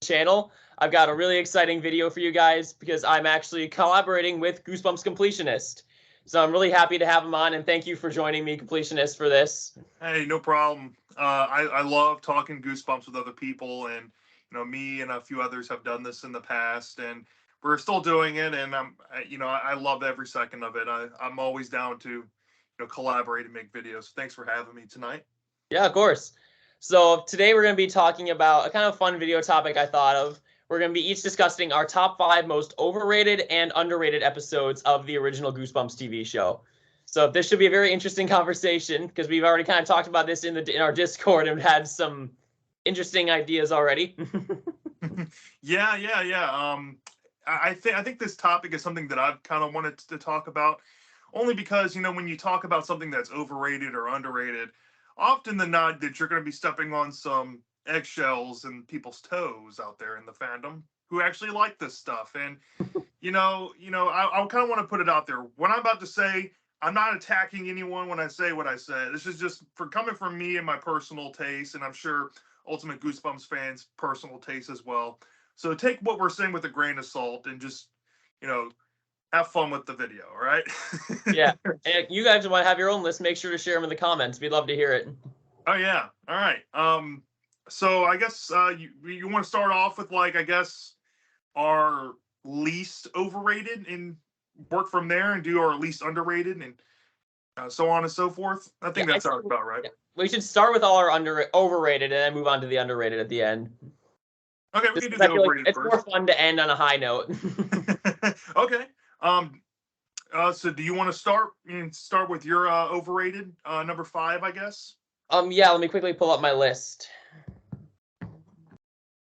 channel. I've got a really exciting video for you guys because I'm actually collaborating with Goosebumps Completionist. So I'm really happy to have him on, and thank you for joining me, Completionist, for this. Hey, no problem. I love talking Goosebumps with other people, and me and a few others have done this in the past, and we're still doing it. And I love every second of it. I'm always down to collaborate and make videos. Thanks for having me tonight. Yeah, of course. So today we're going to be talking about a kind of fun video topic I thought of. We're going to be each discussing our top 5 most overrated and underrated episodes of the original Goosebumps TV show. So this should be a very interesting conversation because we've already kind of talked about this in our Discord and had some interesting ideas already. Yeah. I think this topic is something that I've kind of wanted to talk about, only because when you talk about something that's overrated or underrated, often the nod that you're going to be stepping on some eggshells and people's toes out there in the fandom who actually like this stuff. And I kind of want to put it out there. What I'm about to say, I'm not attacking anyone when I say what I said. This is just coming from me and my personal taste, and I'm sure Ultimate Goosebumps fans' personal taste as well. So take what we're saying with a grain of salt and just, have fun with the video, all right? Yeah. And you guys want to have your own list, make sure to share them in the comments. We'd love to hear it. Oh, yeah. All right. So I guess you want to start off with, our least overrated and work from there and do our least underrated and so on and so forth. I think that sounds about right. Yeah. We should start with all our overrated and then move on to the underrated at the end. Okay, we can do the overrated first. It's more fun to end on a high note. Okay. So do you want to start with your overrated number 5, I guess? Yeah, let me quickly pull up my list.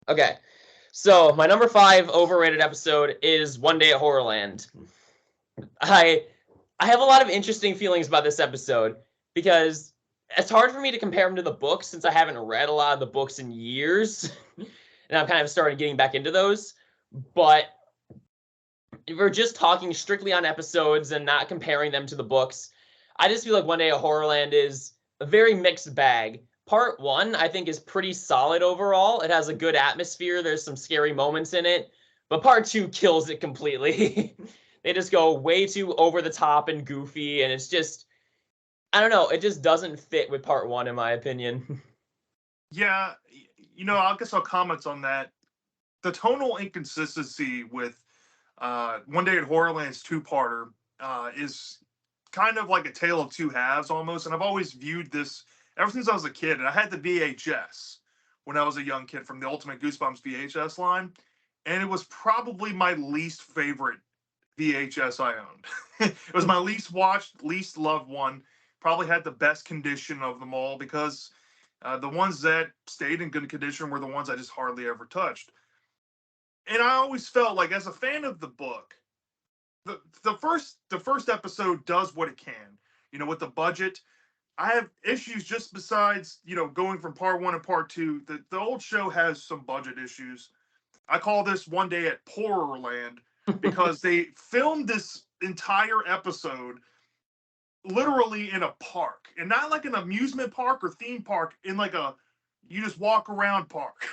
Okay. So my number 5 overrated episode is One Day at Horrorland. I have a lot of interesting feelings about this episode because it's hard for me to compare them to the books since I haven't read a lot of the books in years. And I've kind of started getting back into those. But if we're just talking strictly on episodes and not comparing them to the books, I just feel like One Day at Horrorland is a very mixed bag. Part 1, I think, is pretty solid overall. It has a good atmosphere. There's some scary moments in it. But Part 2 kills it completely. They just go way too over the top and goofy. And it's just, I don't know. It just doesn't fit with Part 1, in my opinion. Yeah, I guess I'll comment on that. The tonal inconsistency with One Day at Horrorland's 2-parter is kind of like a tale of two halves almost. And I've always viewed this ever since I was a kid. And I had the VHS when I was a young kid from the Ultimate Goosebumps VHS line. And it was probably my least favorite VHS I owned. It was my least watched, least loved one. Probably had the best condition of them all because the ones that stayed in good condition were the ones I just hardly ever touched. And I always felt like, as a fan of the book, the first episode does what it can. With the budget, I have issues just besides going from part 1 and part 2. The old show has some budget issues. I call this One Day at Porrorland because they filmed this entire episode literally in a park, and not like an amusement park or theme park, in like a you just walk around park.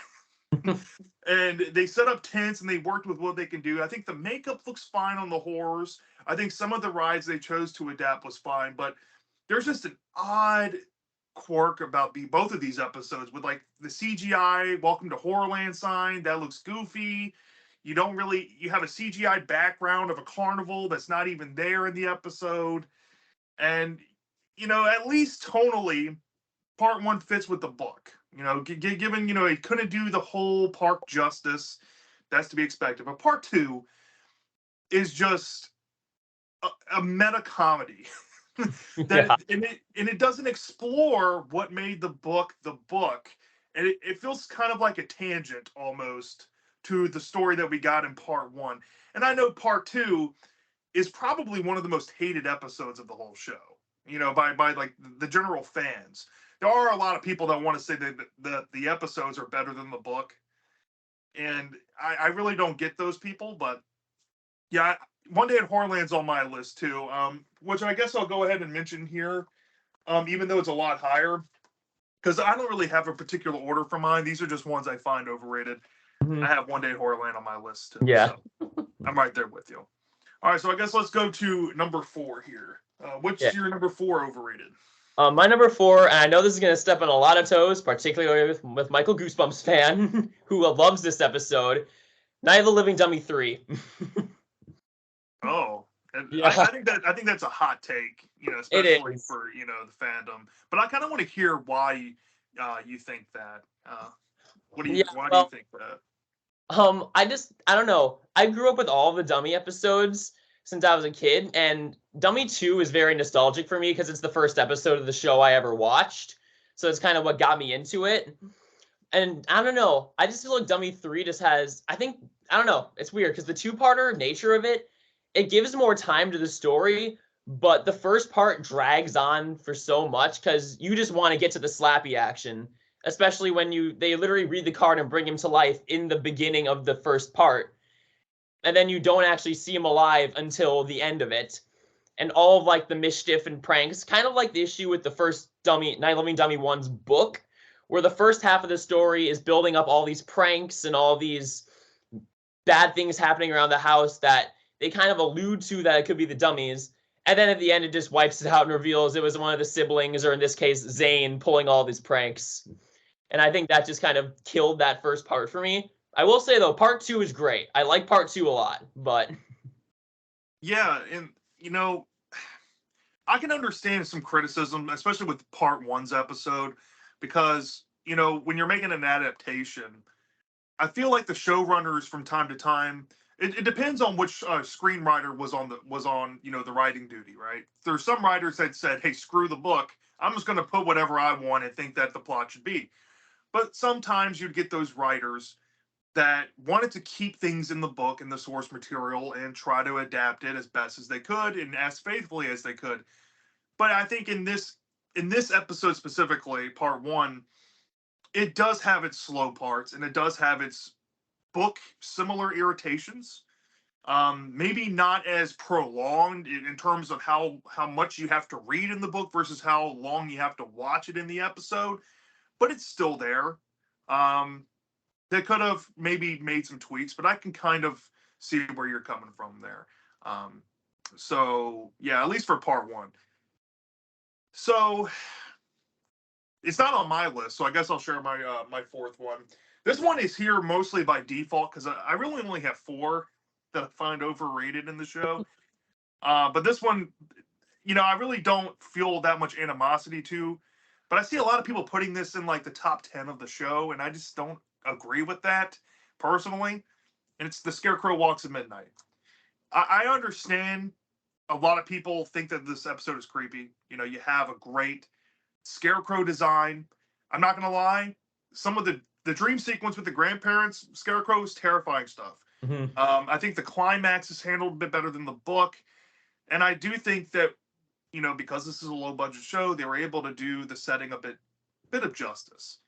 And they set up tents and they worked with what they can do. I think the makeup looks fine on the horrors. I think some of the rides they chose to adapt was fine, but there's just an odd quirk about both of these episodes with like the CGI Welcome to Horrorland sign that looks goofy. You have a CGI background of a carnival that's not even there in the episode. And, at least tonally, part 1 fits with the book. Given, it couldn't do the whole park justice. That's to be expected. But part 2 is just a meta comedy. It doesn't explore what made the book the book. And it feels kind of like a tangent almost to the story that we got in part 1. And I know part 2 is probably one of the most hated episodes of the whole show, by like the general fans. There are a lot of people that want to say that the episodes are better than the book. And I really don't get those people, but yeah, One Day at Horrorland's on my list too, which I guess I'll go ahead and mention here, even though it's a lot higher, because I don't really have a particular order for mine. These are just ones I find overrated. Mhm. I have One Day at Horrorland on my list too. Yeah. So I'm right there with you. All right, so I guess let's go to number 4 here. Yeah. What's your number 4 overrated? My number 4, and I know this is going to step on a lot of toes, particularly with Michael Goosebumps fan, who loves this episode, Night of the Living Dummy 3. Oh, and Yeah, I think that's a hot take, it especially is. for the fandom. But I kind of want to hear why you think that. Yeah, Why do you well, think that? I don't know. I grew up with all the Dummy episodes since I was a kid, and Dummy 2 is very nostalgic for me because it's the first episode of the show I ever watched. So it's kind of what got me into it. And I don't know. I just feel like Dummy 3 just has, I don't know. It's weird because the two-parter nature of it, it gives more time to the story, but the first part drags on for so much because you just want to get to the slappy action, especially when they literally read the card and bring him to life in the beginning of the first part. And then you don't actually see him alive until the end of it. And all of like the mischief and pranks, kind of like the issue with the first Night Living Dummy 1's book, where the first half of the story is building up all these pranks and all these bad things happening around the house that they kind of allude to that it could be the dummies. And then at the end, it just wipes it out and reveals it was one of the siblings, or in this case, Zane, pulling all these pranks. And I think that just kind of killed that first part for me. I will say, though, part 2 is great. I like part 2 a lot, but. Yeah, and I can understand some criticism, especially with part one's episode, because when you're making an adaptation, I feel like the showrunners from time to time. It depends on which screenwriter was on the writing duty, right? There's some writers that said, "Hey, screw the book. I'm just going to put whatever I want and think that the plot should be." But sometimes you'd get those writers that wanted to keep things in the book and the source material and try to adapt it as best as they could and as faithfully as they could. But I think in this episode specifically, part one, it does have its slow parts and it does have its book similar irritations. Maybe not as prolonged in terms of how much you have to read in the book versus how long you have to watch it in the episode, but it's still there. Um, they could have maybe made some tweaks, but I can kind of see where you're coming from there. Um, so yeah, at least for part one. So it's not on my list, so I guess I'll share my fourth one. This one is here mostly by default because I really only have 4 that I find overrated in the show. But this one, I really don't feel that much animosity to. But I see a lot of people putting this in like the top 10 of the show, and I just don't agree with that personally. And it's The Scarecrow Walks at Midnight. I understand a lot of people think that this episode is creepy. You have a great Scarecrow design. I'm not gonna lie, some of the dream sequence with the grandparents Scarecrow is terrifying stuff. Mhm. I think the climax is handled a bit better than the book, and I do think that because this is a low budget show, they were able to do the setting a bit of justice.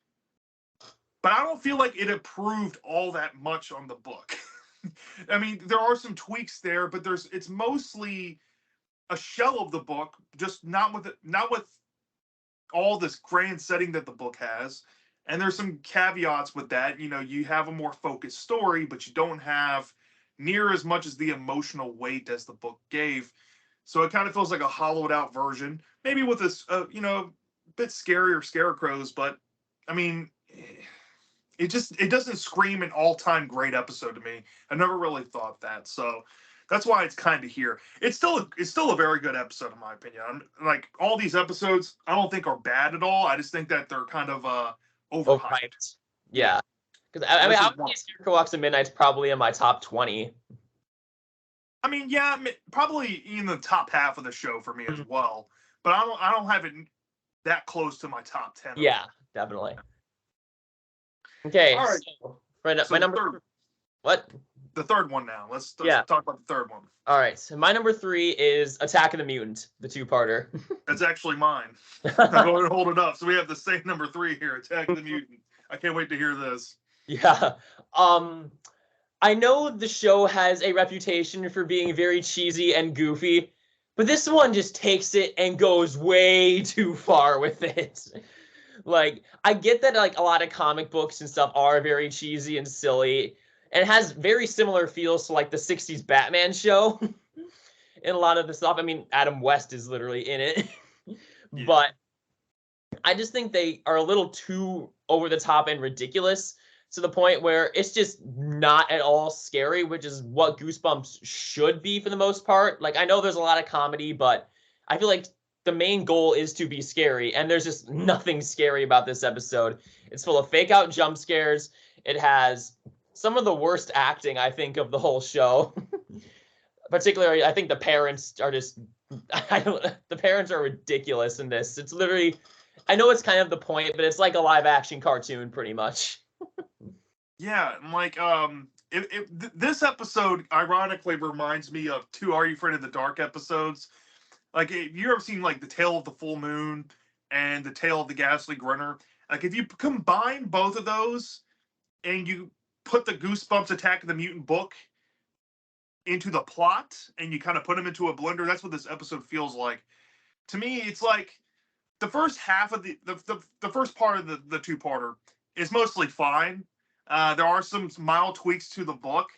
But I don't feel like it improved all that much on the book. I mean, there are some tweaks there, but it's mostly a shell of the book, just not with all this grand setting that the book has. And there's some caveats with that. You have a more focused story, but you don't have near as much as the emotional weight as the book gave. So it kind of feels like a hollowed out version, maybe with this, bit scarier scarecrows. But I mean, it doesn't scream an all time great episode to me. I never really thought that. So that's why it's kind of here. It's still a very good episode in my opinion. Like all these episodes, I don't think are bad at all. I just think that they're kind of overhyped. Overhyped. Yeah. Yeah. Because I mean, This I is would one. say Scarecrow Walks at Midnight's probably in my top 20. I mean, yeah, probably in the top half of the show for me as Mhm. well. But I don't have it that close to my top 10 Yeah, definitely. Okay, All right. so my So the number. third What? the third one now. Let's Yeah. talk about the third one. All right. So my number 3 is Attack of the Mutant, the two-parter. That's actually mine. I'm going to hold it up. So we have the same number 3 here, Attack of the Mutant. I can't wait to hear this. Yeah. I know the show has a reputation for being very cheesy and goofy, but this one just takes it and goes way too far with it. Like, I get that like a lot of comic books and stuff are very cheesy and silly, and it has very similar feels to like the '60s Batman show in a lot of the stuff. I mean, Adam West is literally in it, Yeah. but I just think they are a little too over the top and ridiculous to the point where it's just not at all scary, which is what Goosebumps should be for the most part. Like, I know there's a lot of comedy, but I feel like the main goal is to be scary, and there's just nothing scary about this episode. It's full of fake out jump scares. It has some of the worst acting, I think, of the whole show. Particularly, I think the parents are just I don't the parents are ridiculous in this. It's literally I know it's kind of the point, but it's like a live action cartoon pretty much. Yeah, and like this episode ironically reminds me of two Are You Afraid of the Dark episodes. Like, if you ever seen like the Tale of the Full Moon and the Tale of the Ghastly Grinner, like if you combine both of those and you put the Goosebumps Attack of the Mutant book into the plot and you kind of put them into a blender, that's what this episode feels like. To me, it's like the first half of the first part of the two-parter is mostly fine. There are some mild tweaks to the book,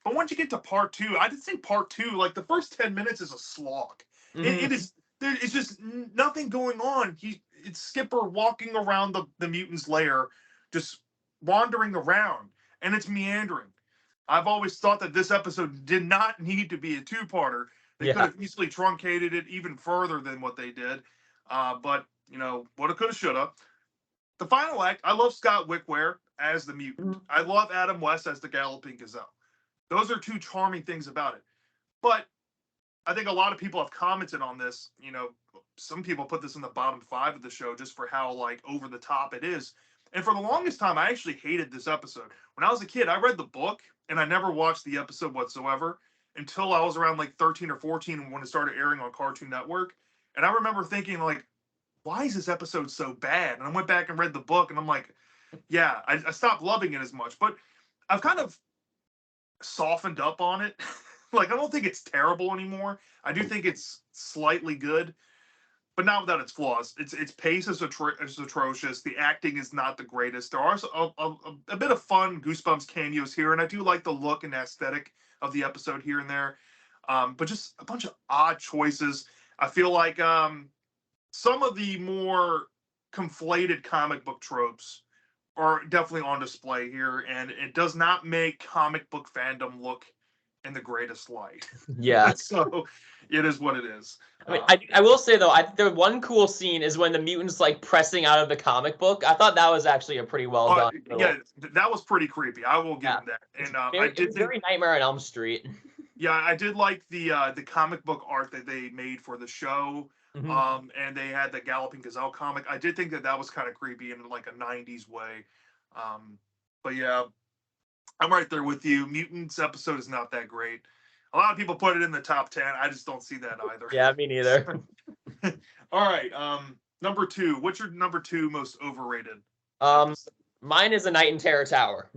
but once you get to part two, I just think part two, like the first 10 minutes, is a slog. It is there. It's just nothing going on. It's Skipper walking around the mutant's lair, just wandering around, and it's meandering. I've always thought that this episode did not need to be a two-parter. They could Yeah. have easily truncated it even further than what they did. But woulda, coulda, shoulda. The final act, I love Scott Wickware as the mutant. I love Adam West as the Galloping Gazelle. Those are two charming things about it. But I think a lot of people have commented on this. Some people put this in the bottom five of the show just for how like over the top it is. And for the longest time, I actually hated this episode. When I was a kid, I read the book and I never watched the episode whatsoever until I was around like 13 or 14 when it started airing on Cartoon Network. And I remember thinking like, why is this episode so bad? And I went back and read the book and I'm like, yeah, I stopped loving it as much. But I've kind of softened up on it. Like, I don't think it's terrible anymore. I do think it's slightly good, but not without its flaws. Its pace is atrocious. The acting is not the greatest. There are a bit of fun Goosebumps cameos here, and I do like the look and aesthetic of the episode here and there. But just a bunch of odd choices. I feel like some of the more conflated comic book tropes are definitely on display here, and it does not make comic book fandom look in the greatest light. Yeah. So it is what it is. I mean, I will say though, the one cool scene is when the mutant's like pressing out of the comic book. I thought that was actually a pretty well done. Yeah, that was pretty creepy. I will give him that. And It was very Nightmare on Elm Street. Yeah, I did like the comic book art that they made for the show. And they had the Galloping Gazelle comic. I did think that was kind of creepy in like a 90s way. But yeah, I'm right there with you. Mutants episode is not that great. A lot of people put it in the top 10. I just don't see that either. Yeah, me neither. All right. Number two. What's your number two most overrated? Mine is A Night in Terror Tower.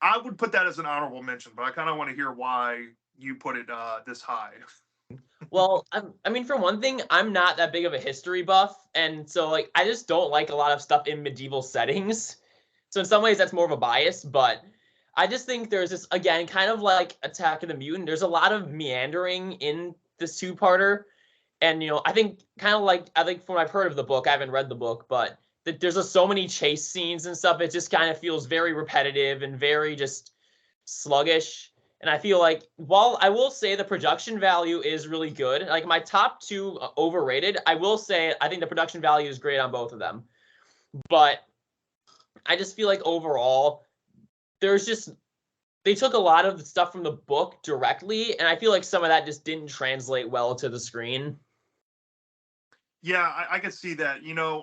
I would put that as an honorable mention, but I kind of want to hear why you put it this high. Well, I mean, for one thing, I'm not that big of a history buff, and so like I just don't like a lot of stuff in medieval settings. So in some ways, that's more of a bias, but I just think there's this again, kind of like Attack of the Mutant. There's a lot of meandering in this two-parter, and I think from what I've heard of the book, I haven't read the book, but there's just so many chase scenes and stuff. It just kind of feels very repetitive and very just sluggish. And I feel like, while I will say the production value is really good, like my top two overrated, I will say I think the production value is great on both of them. But I just feel like overall, they took a lot of the stuff from the book directly, and I feel like some of that just didn't translate well to the screen. Yeah, I can see that.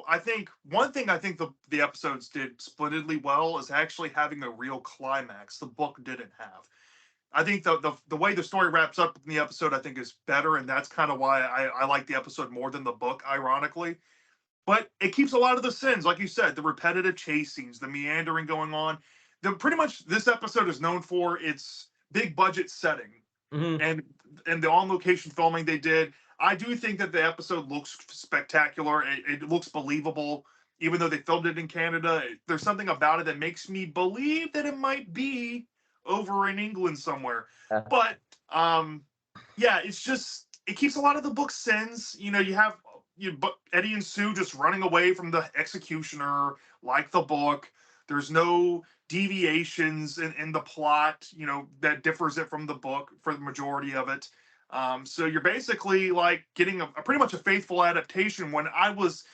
I think one thing I think the episodes did splendidly well is actually having a real climax. The book didn't have. I think the way the story wraps up in the episode, I think, is better, and that's kind of why I like the episode more than the book, ironically. But it keeps a lot of the sins, like you said, the repetitive chase scenes, the meandering going on. Pretty much this episode is known for its big budget setting and the on location filming they did. I do think that the episode looks spectacular. It looks believable, even though they filmed it in Canada. There's something about it that makes me believe that it might be over in England somewhere. Yeah. But yeah, it's just it keeps a lot of the book sense. You know, you have Eddie and Sue just running away from the executioner, like the book. There's no deviations in the plot, you know, that differs it from the book for the majority of it. So you're basically like getting a pretty much a faithful adaptation. When I was,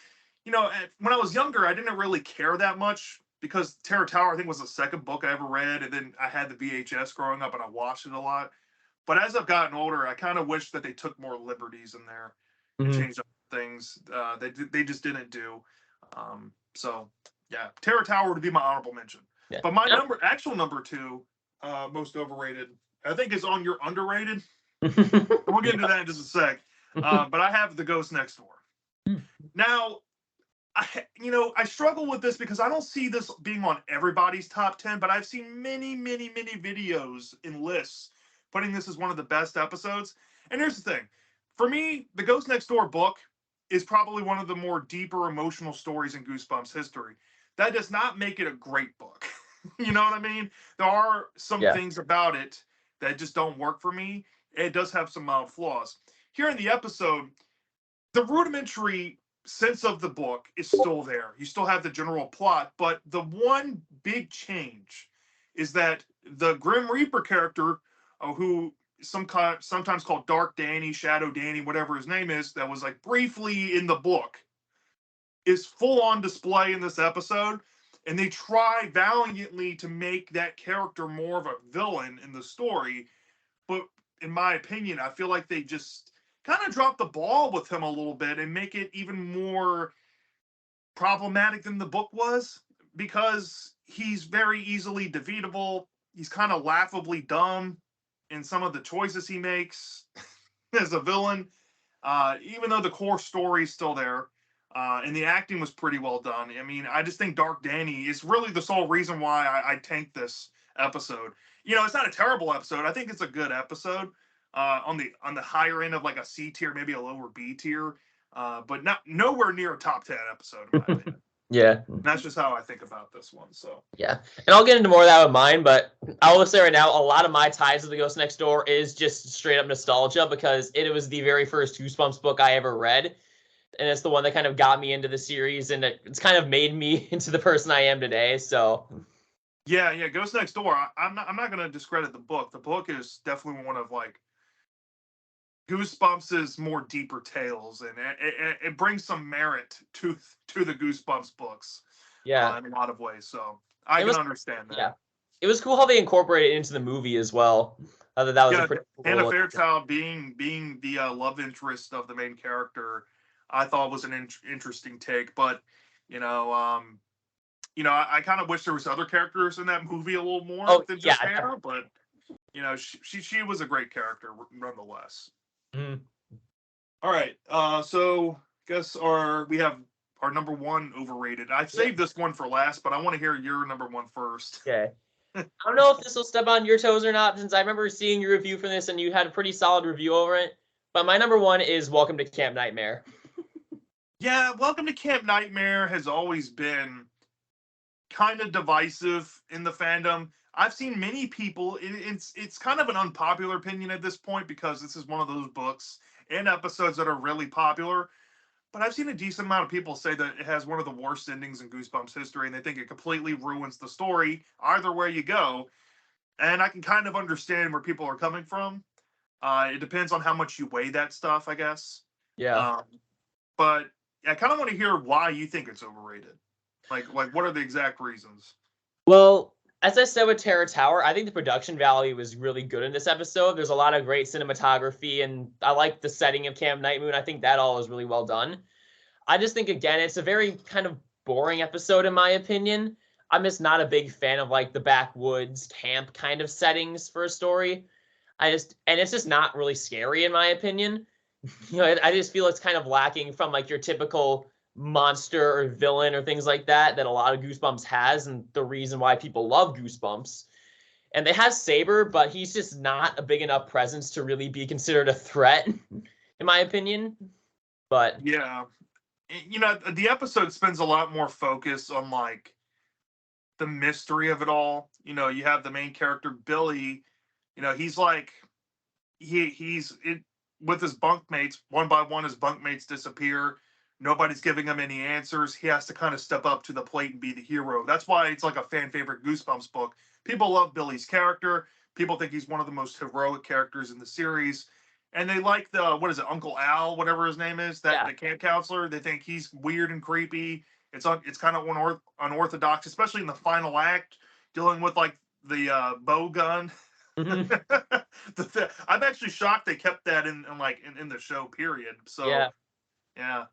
you know, when I was younger, I didn't really care that much because Terror Tower, I think, was the second book I ever read, and then I had the VHS growing up, and I watched it a lot. But as I've gotten older, I kind of wish that they took more liberties in there and Mhm. changed up things. They just didn't do. So yeah, Terror Tower would be my honorable mention. Yeah. But my actual number two, most overrated, I think is on your underrated. We'll get into that in just a sec. But I have The Ghost Next Door. Now, I struggle with this because I don't see this being on everybody's top 10, but I've seen many, many, many videos and lists putting this as one of the best episodes. And here's the thing. For me, The Ghost Next Door book is probably one of the more deeper emotional stories in Goosebumps history. That does not make it a great book. You know what I mean? There are some things about it that just don't work for me. It does have some mild flaws. Here in the episode, the rudimentary sense of the book is still there. You still have the general plot, but the one big change is that the Grim Reaper character, who sometimes called Dark Danny, Shadow Danny, whatever his name is, that was like briefly in the book, is full on display in this episode. And they try valiantly to make that character more of a villain in the story. But in my opinion, I feel like they just kind of drop the ball with him a little bit and make it even more problematic than the book was, because he's very easily defeatable. He's kind of laughably dumb in some of the choices he makes as a villain, even though the core story is still there. And the acting was pretty well done. I mean, I just think Dark Danny is really the sole reason why I tanked this episode. You know, it's not a terrible episode. I think it's a good episode. On the higher end of like a C tier, maybe a lower B tier, but not nowhere near a top 10 episode in my opinion. Yeah. And that's just how I think about this one. So yeah, and I'll get into more of that with mine, but I will say right now, a lot of my ties to The Ghost Next Door is just straight up nostalgia because it was the very first Goosebumps book I ever read, and it's the one that kind of got me into the series, and it's kind of made me into the person I am today. So yeah, Ghost Next Door. I'm not going to discredit the book. The book is definitely one of like Goosebumps' more deeper tales, and it brings some merit to the Goosebumps books. yeah, In a lot of ways. So I it can was understand that. yeah, it was cool how they incorporated it into the movie as well. That was a pretty cool Hannah little Fairchild being the love interest of the main character, I thought was an interesting take. But you know, I kind of wish there was other characters in that movie a little more than just Hannah. But you know, she was a great character nonetheless. Mm-hmm. All right, so I guess we have our number one overrated. I saved this one for last, but I want to hear your number one first. Okay. I don't know if this will step on your toes or not, since I remember seeing your review for this and you had a pretty solid review over it. But my number one is Welcome to Camp Nightmare. Yeah, Welcome to Camp Nightmare has always been kind of divisive in the fandom. I've seen many people. It's kind of an unpopular opinion at this point because this is one of those books and episodes that are really popular. But I've seen a decent amount of people say that it has one of the worst endings in Goosebumps history, and they think it completely ruins the story either way you go. And I can kind of understand where people are coming from. It depends on how much you weigh that stuff, I guess. Yeah. But I kind of want to hear why you think it's overrated. Like what are the exact reasons? Well, as I said with Terror Tower, I think the production value was really good in this episode. There's a lot of great cinematography, and I like the setting of Camp Night Moon. I think that all is really well done. I just think, again, it's a very kind of boring episode, in my opinion. I'm just not a big fan of like the backwoods camp kind of settings for a story. And it's just not really scary, in my opinion. I just feel it's kind of lacking from like your typical monster or villain or things like that a lot of Goosebumps has, and the reason why people love Goosebumps. And they have Saber, but he's just not a big enough presence to really be considered a threat. in my opinion. But Yeah. You know, the episode spends a lot more focus on like the mystery of it all. You know, you have the main character Billy. You know, he's like he's it with his bunkmates. One by one, his bunkmates disappear. Nobody's giving him any answers. He has to kind of step up to the plate and be the hero. That's why it's like a fan favorite Goosebumps book. People love Billy's character. People think he's one of the most heroic characters in the series. And they like the what is it, Uncle Al, whatever his name is, that yeah. the camp counselor. They think he's weird and creepy. It's kind of unorthodox, especially in the final act, dealing with like the bow gun. Mhm. I'm actually shocked they kept that in the show. Period. So Yeah. yeah.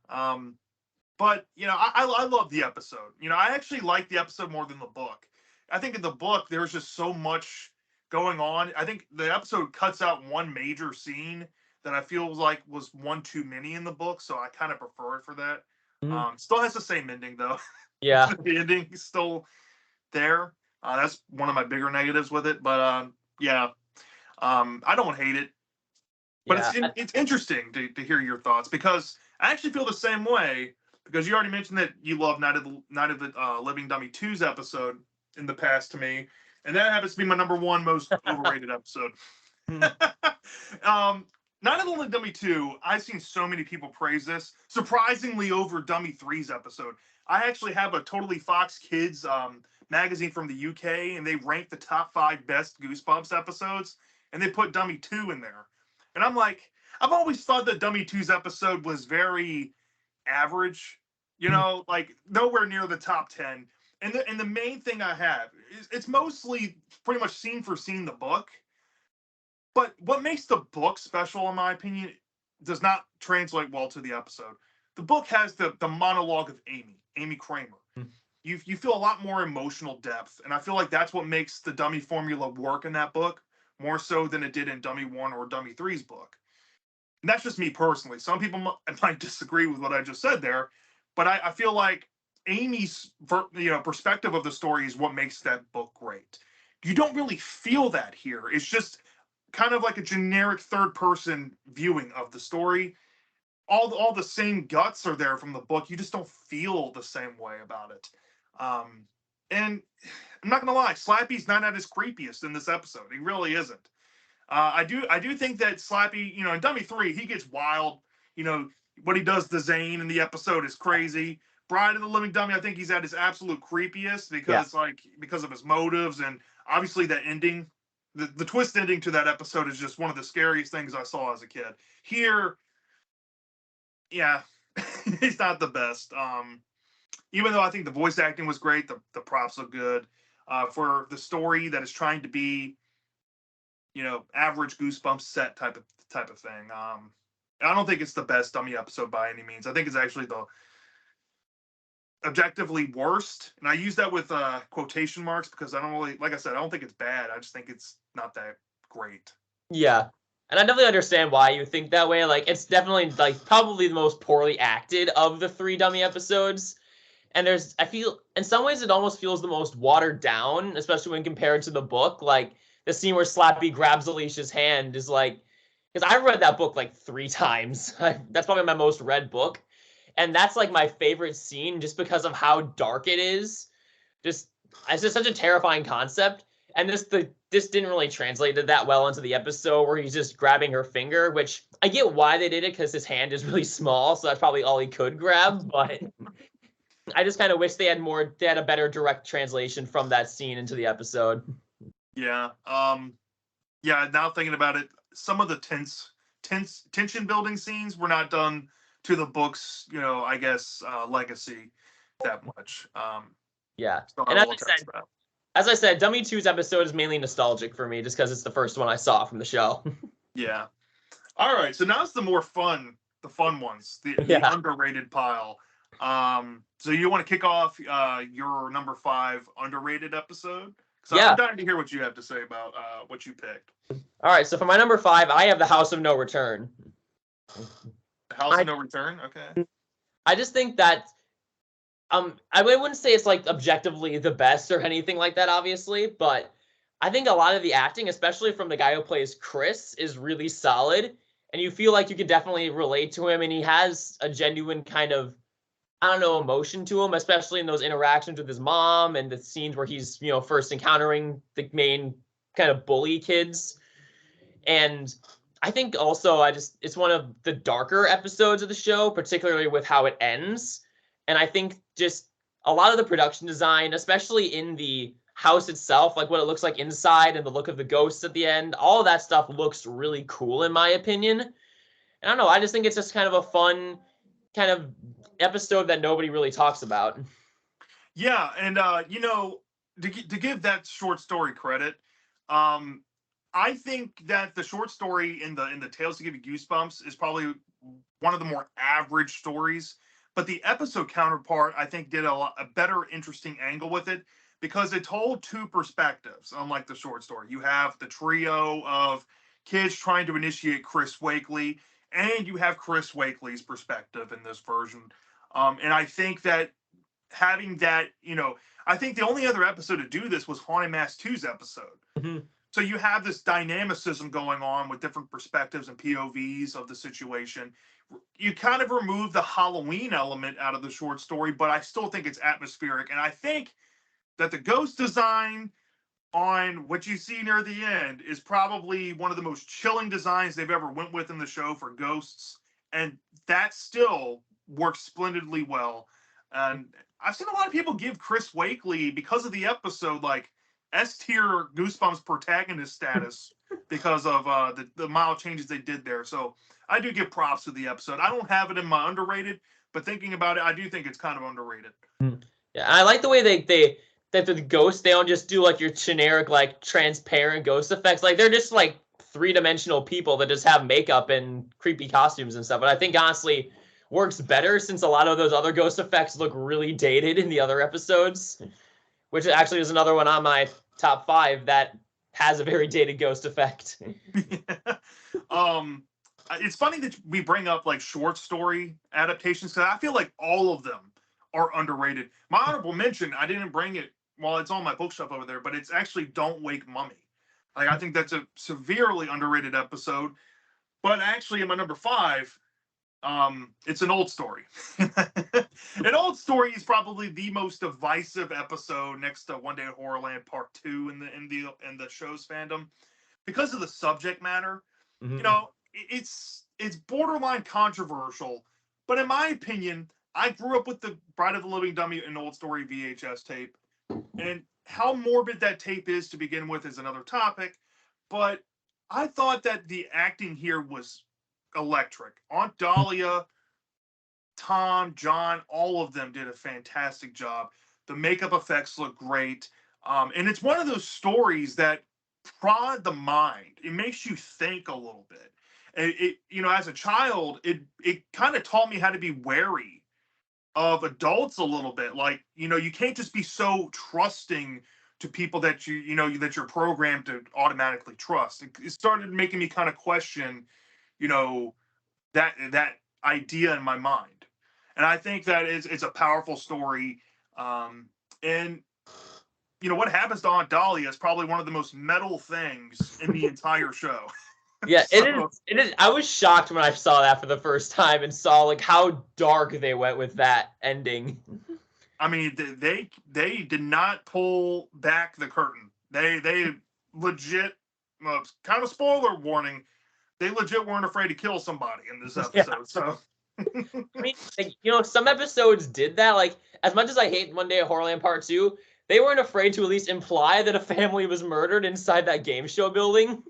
But you know, I love the episode. You know, I actually like the episode more than the book. I think in the book there's just so much going on. I think the episode cuts out one major scene that I feel was one too many in the book, so I kind of prefer it for that. Mhm. Still has the same ending though. Yeah. The ending is still there. That's one of my bigger negatives with it. But yeah, I don't hate it. But Yeah. it's interesting to hear your thoughts because I actually feel the same way because you already mentioned that you love Night of the Living Dummy 2's episode in the past to me, and that happens to be my number one most overrated episode. Mhm. Night of the Living Dummy 2, I've seen so many people praise this, surprisingly over Dummy 3's episode. I actually have a Totally Fox Kids magazine from the UK, and they rank the top 5 best Goosebumps episodes, and they put Dummy 2 in there. And I'm like, I've always thought that Dummy 2's episode was very average, you know, like nowhere near the top 10. And the main thing I have is it's mostly pretty much scene for scene the book. But what makes the book special, in my opinion, does not translate well to the episode. The book has the monologue of Amy Kramer. You feel a lot more emotional depth, and I feel like that's what makes the dummy formula work in that book more so than it did in Dummy 1 or Dummy Three's book. And that's just me personally. Some people might disagree with what I just said there, but I feel like Amy's perspective of the story is what makes that book great. You don't really feel that here. It's just kind of like a generic third person viewing of the story. All the same guts are there from the book. You just don't feel the same way about it. And I'm not gonna lie, Slappy's not at his creepiest in this episode. He really isn't. I do think that Slappy, you know, in Dummy 3, he gets wild. You know, what he does to Zane in the episode is crazy. Bride of the Living Dummy, I think he's at his absolute creepiest Yeah. because of his motives and obviously that ending. The twist ending to that episode is just one of the scariest things I saw as a kid. Here, yeah, he's not the best. Even though I think the voice acting was great, the props look good. For the story that is trying to be, you know, average Goosebumps set type of thing. I don't think it's the best dummy episode by any means. I think it's actually the objectively worst, and I use that with quotation marks because I don't really, like I said, I don't think it's bad. I just think it's not that great. Yeah. And I definitely understand why you think that way. Like, it's definitely, like, probably the most poorly acted of the 3 dummy episodes. And I feel, in some ways, it almost feels the most watered down, especially when compared to the book. Like, the scene where Slappy grabs Alicia's hand is like, because I read that book like 3 times. That's probably my most read book. And that's like my favorite scene just because of how dark it is. Just, it's just such a terrifying concept. And this didn't really translate that well into the episode where he's just grabbing her finger, which I get why they did it because his hand is really small, so that's probably all he could grab. But I just kind of wish they had a better direct translation from that scene into the episode. Yeah. Yeah. Now thinking about it, some of the tension building scenes were not done to the book's, you know, I guess legacy that much. Yeah. So I And will attest to that. as I said, Dummy 2's episode is mainly nostalgic for me just because it's the first one I saw from the show. Yeah. All right. So now it's the fun ones, the Yeah. underrated pile. So you want to kick off your number 5 underrated episode? So Yeah. I'm dying to hear what you have to say about what you picked. All right. So for my number 5, I have The House of No Return. The House of No Return. Okay. I just think that I wouldn't say it's like objectively the best or anything like that, obviously, but I think a lot of the acting, especially from the guy who plays Chris, is really solid. and you feel like you could definitely relate to him, and he has a genuine kind of, I don't know, emotion to him, especially in those interactions with his mom and the scenes where he's, first encountering the main kind of bully kids. And I think also it's one of the darker episodes of the show, particularly with how it ends. And I think just a lot of the production design, especially in the house itself, like what it looks like inside and the look of the ghosts at the end, all of that stuff looks really cool in my opinion. And I don't know, I just think it's just kind of a fun kind of episode that nobody really talks about. Yeah, and to give that short story credit, um, I think that the short story in the Tales to Give You Goosebumps is probably one of the more average stories, but the episode counterpart I think did a better, interesting angle with it because it told two perspectives. Unlike the short story, you have the trio of kids trying to initiate Chris Wakely, and you have Chris Wakely's perspective in this version. And I think that having that, I think the only other episode to do this was Haunted Mass 2's episode. Mm-hmm. So you have this dynamicism going on with different perspectives and POVs of the situation. You kind of remove the Halloween element out of the short story, but I still think it's atmospheric. And I think that the ghost design on what you see near the end is probably one of the most chilling designs they've ever went with in the show for ghosts. And that still works splendidly well. And I've seen a lot of people give Chris Wakely, because of the episode, like S tier Goosebumps protagonist status because of the mild changes they did there. So I do give props to the episode. I don't have it in my underrated, but thinking about it, I do think it's kind of underrated. Yeah, I like the way that the ghosts, they don't just do like your generic like transparent ghost effects. Like they're just like three-dimensional people that just have makeup and creepy costumes and stuff. But I think honestly works better since a lot of those other ghost effects look really dated in the other episodes, which actually is another one on my top 5 that has a very dated ghost effect. It's funny that we bring up like short story adaptations because I feel like all of them are underrated. My honorable mention, I didn't bring it while it's on my bookshelf over there, but it's actually Don't Wake Mummy. Like I think that's a severely underrated episode. But actually, in my number 5, it's an old story. An old story is probably the most divisive episode next to One Day at Horrorland Part 2 in the show's fandom because of the subject matter. Mm-hmm. It's borderline controversial, but in my opinion, I grew up with the Bride of the Living Dummy and Old Story VHS tape, and how morbid that tape is to begin with is another topic, but I thought that the acting here was electric. Aunt Dahlia, Tom, John, all of them did a fantastic job. The makeup effects look great. And it's one of those stories that prod the mind. It makes you think a little bit. As a child, it kind of taught me how to be wary of adults a little bit. Like, you can't just be so trusting to people that that you're programmed to automatically trust. It started making me kind of question, that idea in my mind. And I think that it's a powerful story. And what happens to Aunt Dahlia is probably one of the most metal things in the entire show. Yeah, it is. I was shocked when I saw that for the first time and saw like how dark they went with that ending. I mean, they did not pull back the curtain. They legit, kind of spoiler warning, they legit weren't afraid to kill somebody in this episode. Yeah. So I mean, like, some episodes did that. Like, as much as I hate One Day at Horrorland Part 2, they weren't afraid to at least imply that a family was murdered inside that game show building.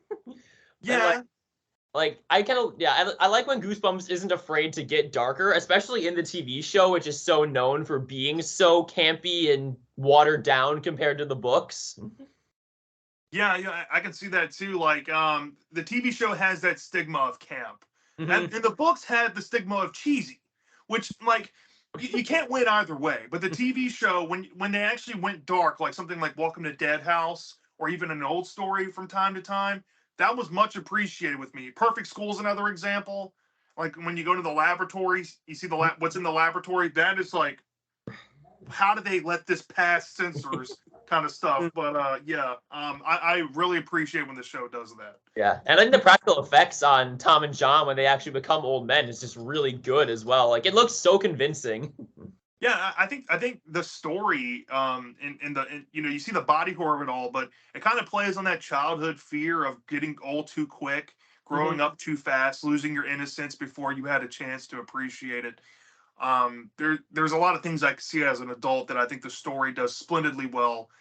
Yeah. Like I kind of, I like when Goosebumps isn't afraid to get darker, especially in the TV show, which is so known for being so campy and watered down compared to the books. Yeah, I can see that too. Like, the TV show has that stigma of camp, Mm-hmm. and the books had the stigma of cheesy, which like you can't win either way. But the TV show, when they actually went dark, like something like Welcome to Dead House or even an old story from time to time, that was much appreciated with me. Perfect School is another example. Like when you go to the laboratories, you see what's in the laboratory. That is like how did they let this pass censors kind of stuff. But I really appreciate when the show does that. Yeah, and I think the practical effects on Tom and John when they actually become old men is just really good as well. Like it looks so convincing. Yeah, I think the story, you see the body horror of it all, but it kind of plays on that childhood fear of getting old too quick, growing up too fast, losing your innocence before you had a chance to appreciate it. There's a lot of things I can see as an adult that I think the story does splendidly well.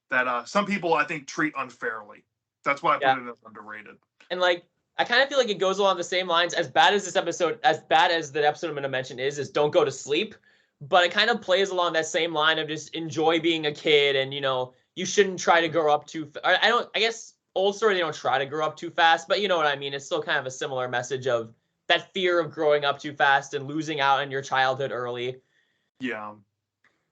That some people I think treat unfairly. That's why I Yeah. put it as underrated. And like I kind of feel like it goes along the same lines. As bad as the episode I'm going to mention is don't go to sleep. But it kind of plays along that same line of just enjoy being a kid, and you shouldn't try to grow up too. I guess old story they don't try to grow up too fast, but you know what I mean. It's still kind of a similar message of that fear of growing up too fast and losing out in your childhood early. Yeah.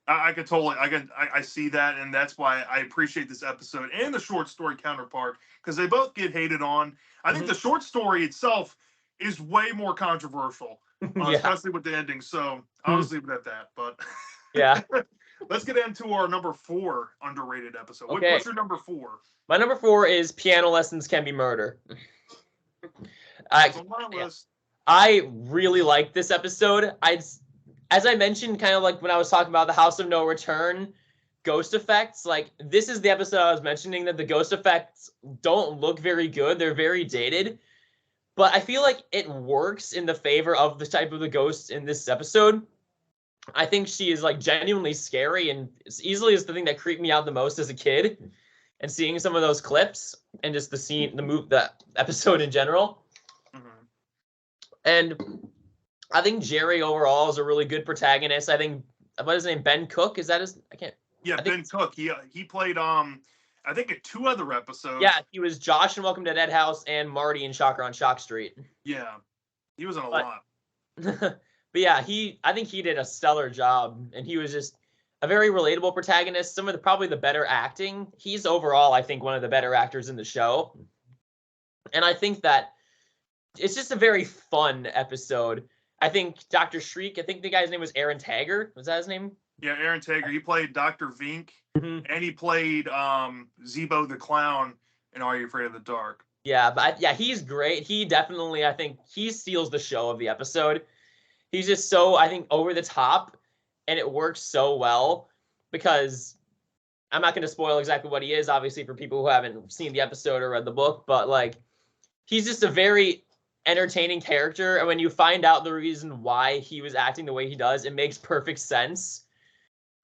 I could totally, I see that, and that's why I appreciate this episode and the short story counterpart because they both get hated on. I think the short story itself is way more controversial, Yeah. especially with the ending. So I'll just leave it at that. But Yeah. let's get into our number 4 underrated episode. Okay. What's your number 4? My number 4 is Piano Lessons Can Be Murder. That's on my list. I really like this episode. As I mentioned, kind of like when I was talking about the House of No Return ghost effects, like this is the episode I was mentioning that the ghost effects don't look very good. They're very dated. But I feel like it works in the favor of the type of the ghosts in this episode. I think she is like genuinely scary, and easily is the thing that creeped me out the most as a kid. And seeing some of those clips and just the episode in general. Mm-hmm. And I think Jerry overall is a really good protagonist. I think what is his name? Ben Cook? Is that his? I can't. Yeah, Ben Cook. He played I think in 2 other episodes. Yeah, he was Josh in Welcome to Dead House and Marty in Shocker on Shock Street. Yeah, he was in a lot. But yeah, I think he did a stellar job, and he was just a very relatable protagonist. Some of probably the better acting. He's overall, I think, one of the better actors in the show. And I think that it's just a very fun episode. I think Dr. Shriek, I think the guy's name was Aaron Taggart. Was that his name? Yeah, Aaron Taggart. He played Dr. Vink, and he played Zebo the Clown in Are You Afraid of the Dark? Yeah, but he's great. He definitely, I think, he steals the show of the episode. He's just so, I think, over the top, and it works so well because I'm not going to spoil exactly what he is, obviously, for people who haven't seen the episode or read the book, but like, he's just a very entertaining character, and when you find out the reason why he was acting the way he does, it makes perfect sense.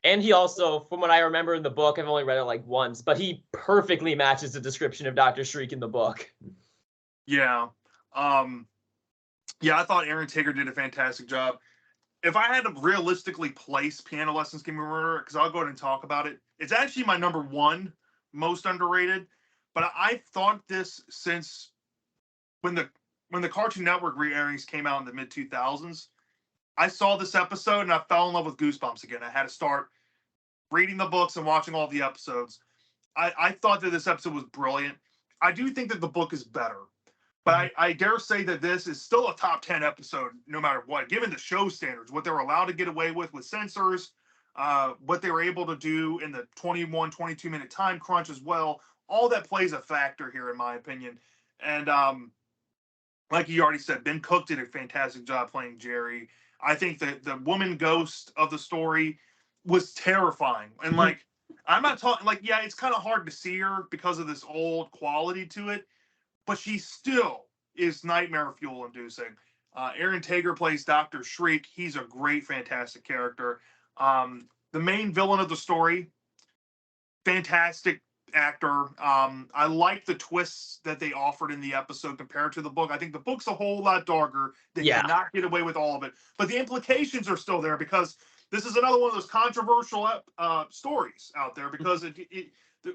And he also, from what I remember in the book, I've only read it like once, but he perfectly matches the description of Dr. Shriek in the book. Yeah. I thought Aaron Taggart did a fantastic job. If I had to realistically place Piano Lessons Can Be Murder, because I'll go ahead and talk about it, it's actually my number 1 most underrated. But I've thought this since when the Cartoon Network re-airings came out in the mid-2000s. I saw this episode and I fell in love with Goosebumps again. I had to start reading the books and watching all the episodes. I thought that this episode was brilliant. I do think that the book is better. But I dare say that this is still a top 10 episode, no matter what, given the show standards, what they're allowed to get away with censors, what they were able to do in the 21, 22-minute time crunch as well. All that plays a factor here, in my opinion. And like you already said, Ben Cook did a fantastic job playing Jerry. I think that the woman ghost of the story was terrifying. And like, I'm not talking, like, yeah, it's kind of hard to see her because of this old quality to it, but she still is nightmare fuel inducing. Aaron Taggart plays Dr. Shriek. He's a great, fantastic character. The main villain of the story, fantastic actor. I like the twists that they offered in the episode compared to the book. I think the book's a whole lot darker. They did not get away with all of it, but the implications are still there because this is another one of those controversial stories out there. Because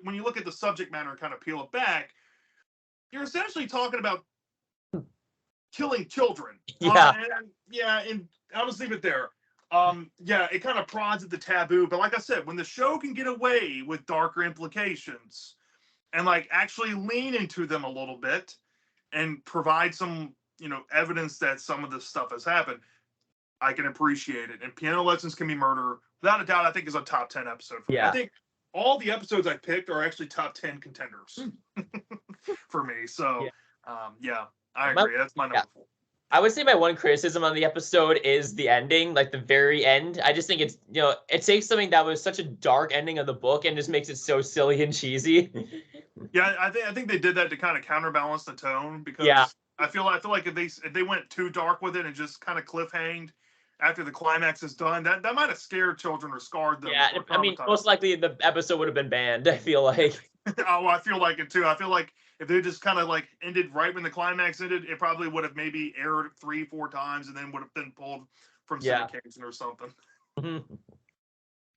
when you look at the subject matter and kind of peel it back, you're essentially talking about killing children. And I'll just leave it there. It kind of prods at the taboo, but like I said, when the show can get away with darker implications and like actually lean into them a little bit and provide some, evidence that some of this stuff has happened, I can appreciate it. And Piano Lessons Can Be Murder, without a doubt, I think is a top 10 episode for me. I think all the episodes I picked are actually top 10 contenders for me. So, I agree. That's my number 4. I would say my one criticism on the episode is the ending, like the very end. I just think it's, it takes something that was such a dark ending of the book and just makes it so silly and cheesy. Yeah, I think they did that to kind of counterbalance the tone, because I feel like if they went too dark with it and just kind of cliffhanged after the climax is done, that might have scared children or scarred them. Yeah, I mean, most likely the episode would have been banned, I feel like. Oh, I feel like it too. I feel like if they just kind of like ended right when the climax ended, it probably would have maybe aired 3-4 times and then would have been pulled from syndication or something.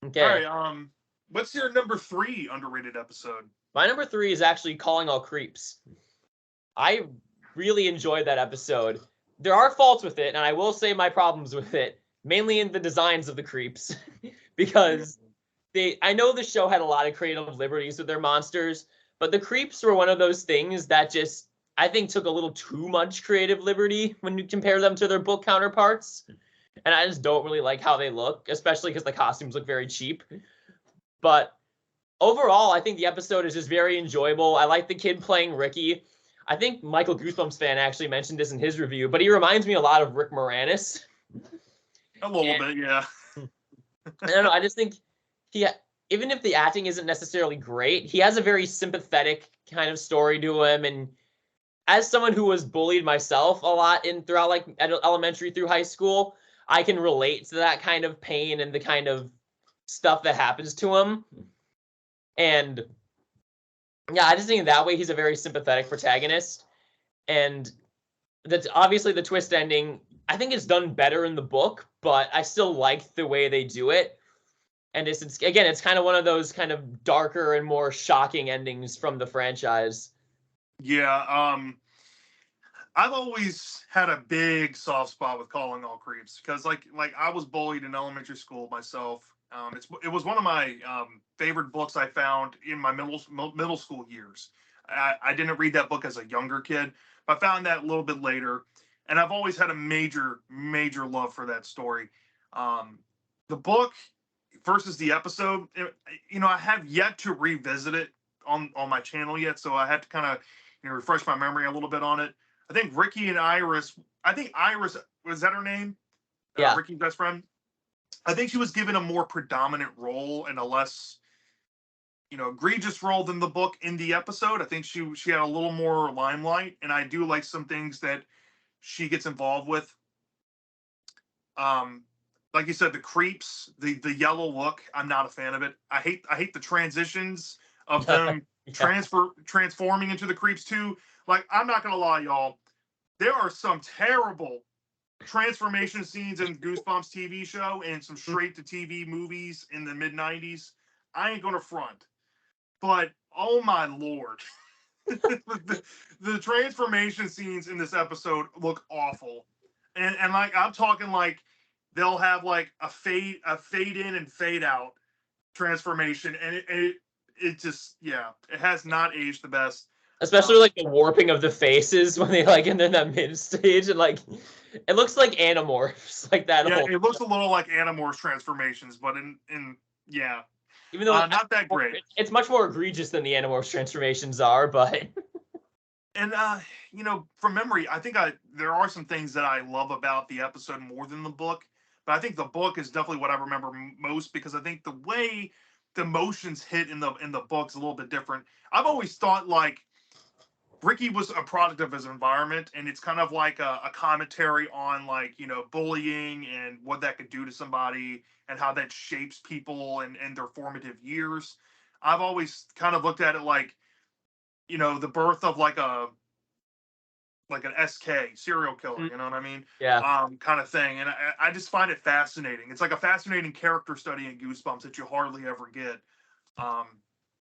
Okay. All right. What's your number 3 underrated episode? My number 3 is actually Calling All Creeps. I really enjoyed that episode. There are faults with it, and I will say my problems with it, mainly in the designs of the creeps, because I know the show had a lot of creative liberties with their monsters, but the creeps were one of those things that just, I think, took a little too much creative liberty when you compare them to their book counterparts. And I just don't really like how they look, especially because the costumes look very cheap. But overall, I think the episode is just very enjoyable. I like the kid playing Ricky. I think Michael Goosebumps fan actually mentioned this in his review, but he reminds me a lot of Rick Moranis. A little bit, yeah. I don't know. I just think even if the acting isn't necessarily great, he has a very sympathetic kind of story to him. And as someone who was bullied myself a lot throughout like elementary through high school, I can relate to that kind of pain and the kind of stuff that happens to him. And yeah, I just think that way he's a very sympathetic protagonist. And that's obviously the twist ending. I think it's done better in the book, but I still like the way they do it. And it's kind of one of those kind of darker and more shocking endings from the franchise. Yeah, I've always had a big soft spot with Calling All Creeps, because like I was bullied in elementary school myself. It was one of my favorite books I found in my middle school years. I didn't read that book as a younger kid, but I found that a little bit later, and I've always had a major love for that story. The book versus the episode, I have yet to revisit it on my channel yet, so I had to kind of refresh my memory a little bit on it. I think Ricky and Iris. I think Iris, was that her name? Yeah. Ricky's best friend. I think she was given a more predominant role and a less, egregious role than the book in the episode. I think she had a little more limelight, and I do like some things that she gets involved with. Like you said, the creeps, the yellow look. I'm not a fan of it. I hate the transitions of them transforming into the creeps too. Like, I'm not gonna lie, y'all. There are some terrible transformation scenes in Goosebumps TV show and some straight to TV movies in the mid 90s. I ain't gonna front, but oh my lord, the transformation scenes in this episode look awful, and like I'm talking like they'll have like a fade in and fade out transformation, and it just it has not aged the best. Especially like the warping of the faces when they like in that mid stage, and like it looks like Animorphs, like that. Yeah, it looks a little like Animorphs transformations, but in even though not that great. It's much more egregious than the Animorphs transformations are, but and from memory, I think there are some things that I love about the episode more than the book, but I think the book is definitely what I remember most, because I think the way the emotions hit in the book's a little bit different. I've always thought like Ricky was a product of his environment, and it's kind of like a commentary on like bullying and what that could do to somebody and how that shapes people and their formative years. I've always kind of looked at it like the birth of like an SK serial killer, you know what I mean? Yeah. Kind of thing, and I just find it fascinating. It's like a fascinating character study in Goosebumps that you hardly ever get. I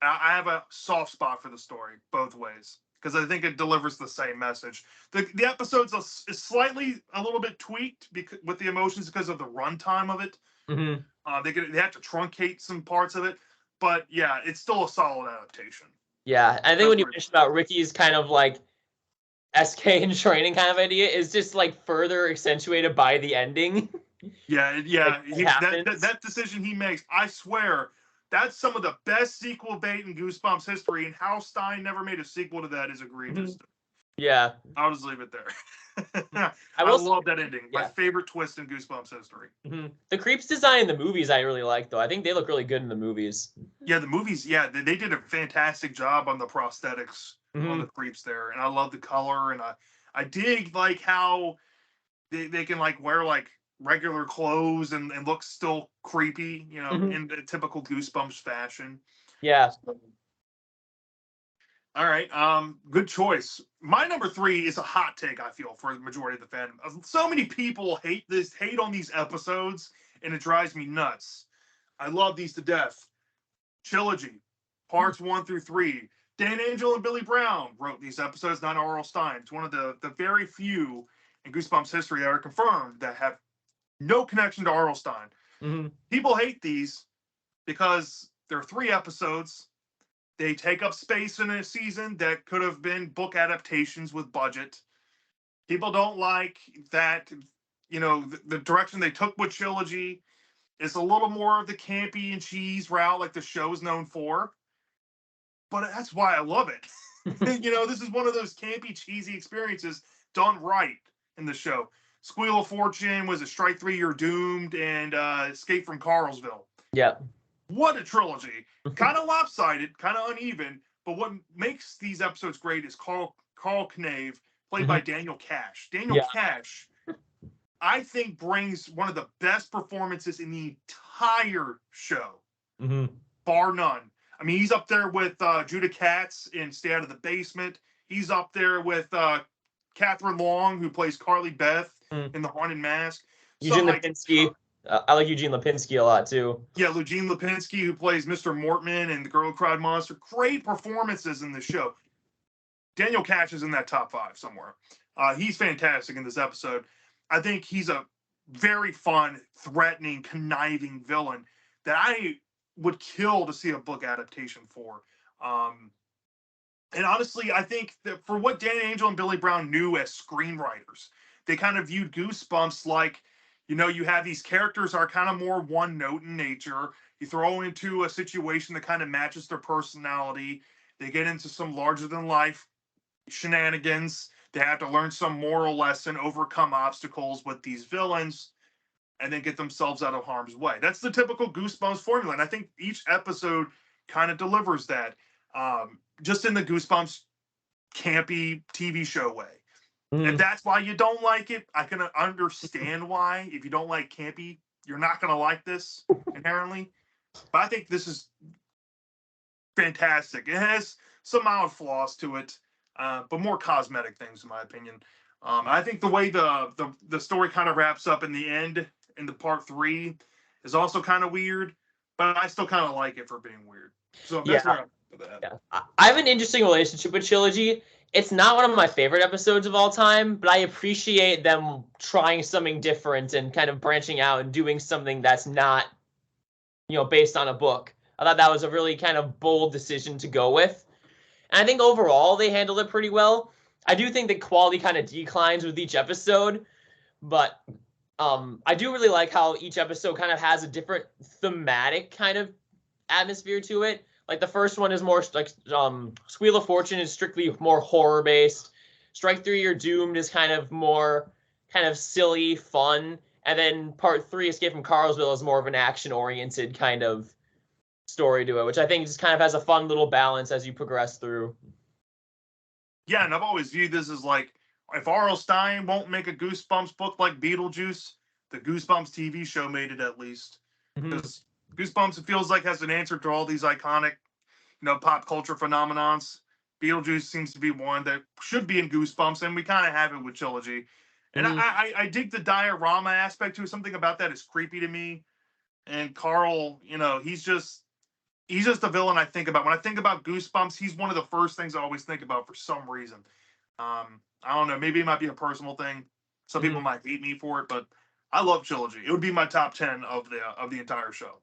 have a soft spot for the story both ways, because I think it delivers the same message. The episode's is slightly a little bit tweaked with the emotions because of the runtime of it. Mm-hmm. They have to truncate some parts of it, but yeah, it's still a solid adaptation. Yeah, I think when you mentioned about Ricky's kind of like SK in training kind of idea is just like further accentuated by the ending. Yeah, Like, yeah. it That, happens. that decision he makes, I swear, that's some of the best sequel bait in Goosebumps history. And how Stein never made a sequel to that is egregious. Mhm. Yeah. I'll just leave it there. I I will say, love that ending. My yeah. favorite twist in Goosebumps history. The creeps design in the movies I really like, though. I think they look really good in the movies. Yeah, the movies. Yeah, they did a fantastic job on the prosthetics on the creeps there, and I love the color, and I dig like how they can like wear like regular clothes and look still creepy, in the typical Goosebumps fashion. Yeah. So, all right, good choice. My number three is a hot take. I feel for the majority of the fandom. So many people hate on these episodes, and it drives me nuts. I love these to death. Trilogy, parts 1 through 3. Dan Angel and Billy Brown wrote these episodes, not R.L. Stein. It's one of the very few in Goosebumps history that are confirmed that have no connection to R.L. Stein. People hate these because they're 3 episodes. They take up space in a season that could have been book adaptations with budget. People don't like that, the direction they took with Trilogy is a little more of the campy and cheese route like the show's known for. But that's why I love it. This is one of those campy, cheesy experiences done right in the show. Squeal of Fortune was a Strike 3, You're Doomed, and Escape from Carlsville. Yeah. What a trilogy. Kind of lopsided, kind of uneven, but what makes these episodes great is Carl Knave, played by Daniel Cash. Daniel Cash, I think, brings one of the best performances in the entire show, bar none. I mean, he's up there with Judah Katz in Stay Out of the Basement. He's up there with Catherine Long, who plays Carly Beth in The Haunted Mask. Eugene Lipinski. I like Eugene Lipinski a lot, too. Yeah, Eugene Lipinski, who plays Mr. Mortman and The Girl Who Cried Monster. Great performances in the show. Daniel Cash is in that top 5 somewhere. He's fantastic in this episode. I think he's a very fun, threatening, conniving villain that I would kill to see a book adaptation for. And honestly, I think that for what Dan Angel and Billy Brown knew as screenwriters, they kind of viewed Goosebumps like, you have these characters are kind of more one note in nature. You throw into a situation that kind of matches their personality. They get into some larger than life shenanigans. They have to learn some moral lesson, overcome obstacles with these villains, and then get themselves out of harm's way. That's the typical Goosebumps formula, and I think each episode kind of delivers that, just in the Goosebumps campy TV show way. If that's why you don't like it, I can understand why. If you don't like campy, you're not going to like this inherently. But I think this is fantastic. It has some mild flaws to it, but more cosmetic things, in my opinion. I think the way the story kind of wraps up in the end, in the part 3, is also kind of weird, but I still kind of like it for being weird. So that's where I'm at for that. Yeah. I have an interesting relationship with Trilogy. It's not one of my favorite episodes of all time, but I appreciate them trying something different and kind of branching out and doing something that's not, based on a book. I thought that was a really kind of bold decision to go with. And I think overall they handled it pretty well. I do think the quality kind of declines with each episode, but I do really like how each episode kind of has a different thematic kind of atmosphere to it. Like the first one is more like Squeal of Fortune is strictly more horror based. Strike 3, You're Doomed is kind of more kind of silly, fun. And then part 3, Escape from Carlsville, is more of an action oriented kind of story to it, which I think just kind of has a fun little balance as you progress through. Yeah, and I've always viewed this as like, if R.L. Stein won't make a Goosebumps book like Beetlejuice, the Goosebumps TV show made it at least. Because Goosebumps, it feels like, has an answer to all these iconic, pop culture phenomenons. Beetlejuice seems to be one that should be in Goosebumps, and we kind of have it with Trilogy. And I dig the diorama aspect to it. Something about that is creepy to me. And Carl, he's just a villain I think about. When I think about Goosebumps, he's one of the first things I always think about for some reason. I don't know. Maybe it might be a personal thing. Some people might hate me for it, but I love Trilogy. It would be my top 10 of the entire show.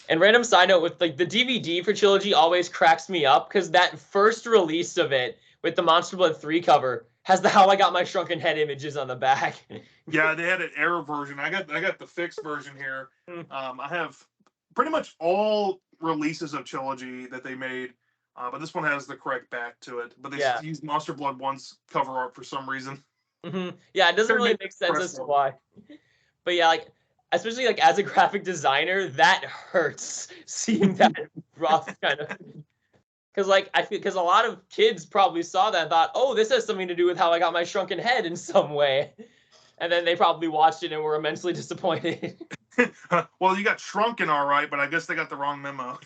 And random side note, with like the DVD for Trilogy always cracks me up because that first release of it with the Monster Blood 3 cover has the How I Got My Shrunken Head images on the back. Yeah, they had an error version. I got the fixed version here. I have pretty much all releases of Trilogy that they made, but this one has the correct back to it. But they used Monster Blood 1's cover art for some reason. Yeah, it doesn't really make sense as to why. But yeah, like especially like as a graphic designer, that hurts seeing that rough kind of. Because like I feel because a lot of kids probably saw that and thought, oh, this has something to do with How I Got My Shrunken Head in some way, and then they probably watched it and were immensely disappointed. Well, you got shrunken, all right, but I guess they got the wrong memo.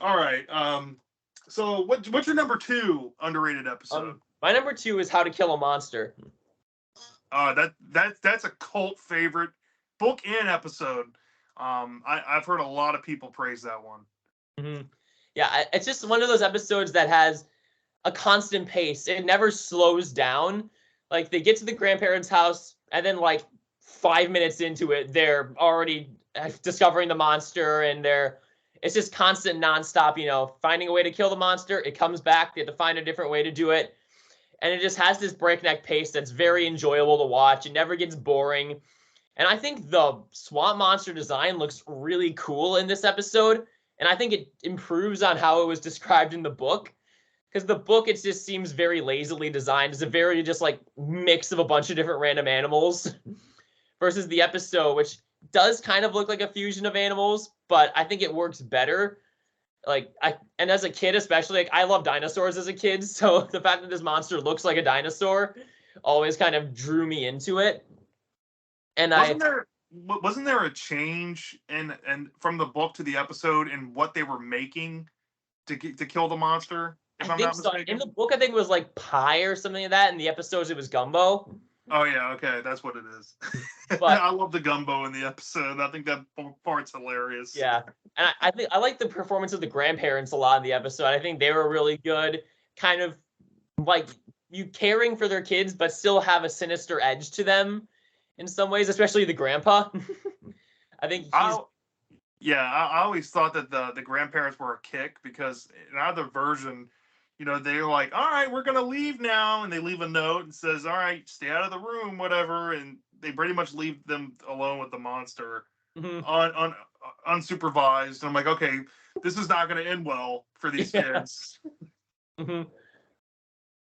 All right. So what's your number 2 underrated episode? My number 2 is How to Kill a Monster. That's a cult favorite book and episode. I've heard a lot of people praise that one. Yeah, it's just one of those episodes that has a constant pace. It never slows down. Like they get to the grandparents' house, and then like 5 minutes into it, they're already discovering the monster, and it's just constant nonstop. Finding a way to kill the monster. It comes back. They have to find a different way to do it, and it just has this breakneck pace that's very enjoyable to watch. It never gets boring, and I think the swamp monster design looks really cool in this episode. And I think it improves on how it was described in the book. Because the book, it just seems very lazily designed. It's a very just like mix of a bunch of different random animals. Versus the episode, which does kind of look like a fusion of animals, but I think it works better. And as a kid especially, like I love dinosaurs as a kid. So the fact that this monster looks like a dinosaur always kind of drew me into it. And wasn't there a change and from the book to the episode in what they were making to kill the monster? If I'm not mistaken. In the book, I think it was like pie or something like that. In the episodes, it was gumbo. Oh yeah, okay, that's what it is. But I love the gumbo in the episode. I think that part's hilarious. Yeah, and I think I like the performance of the grandparents a lot in the episode. I think they were really good. Kind of like you caring for their kids, but still have a sinister edge to them in some ways, especially the grandpa. I think I always thought that the grandparents were a kick because in either version, they're like, all right, we're going to leave now. And they leave a note and says, all right, stay out of the room, whatever. And they pretty much leave them alone with the monster unsupervised. And I'm like, okay, this is not going to end well for these kids. And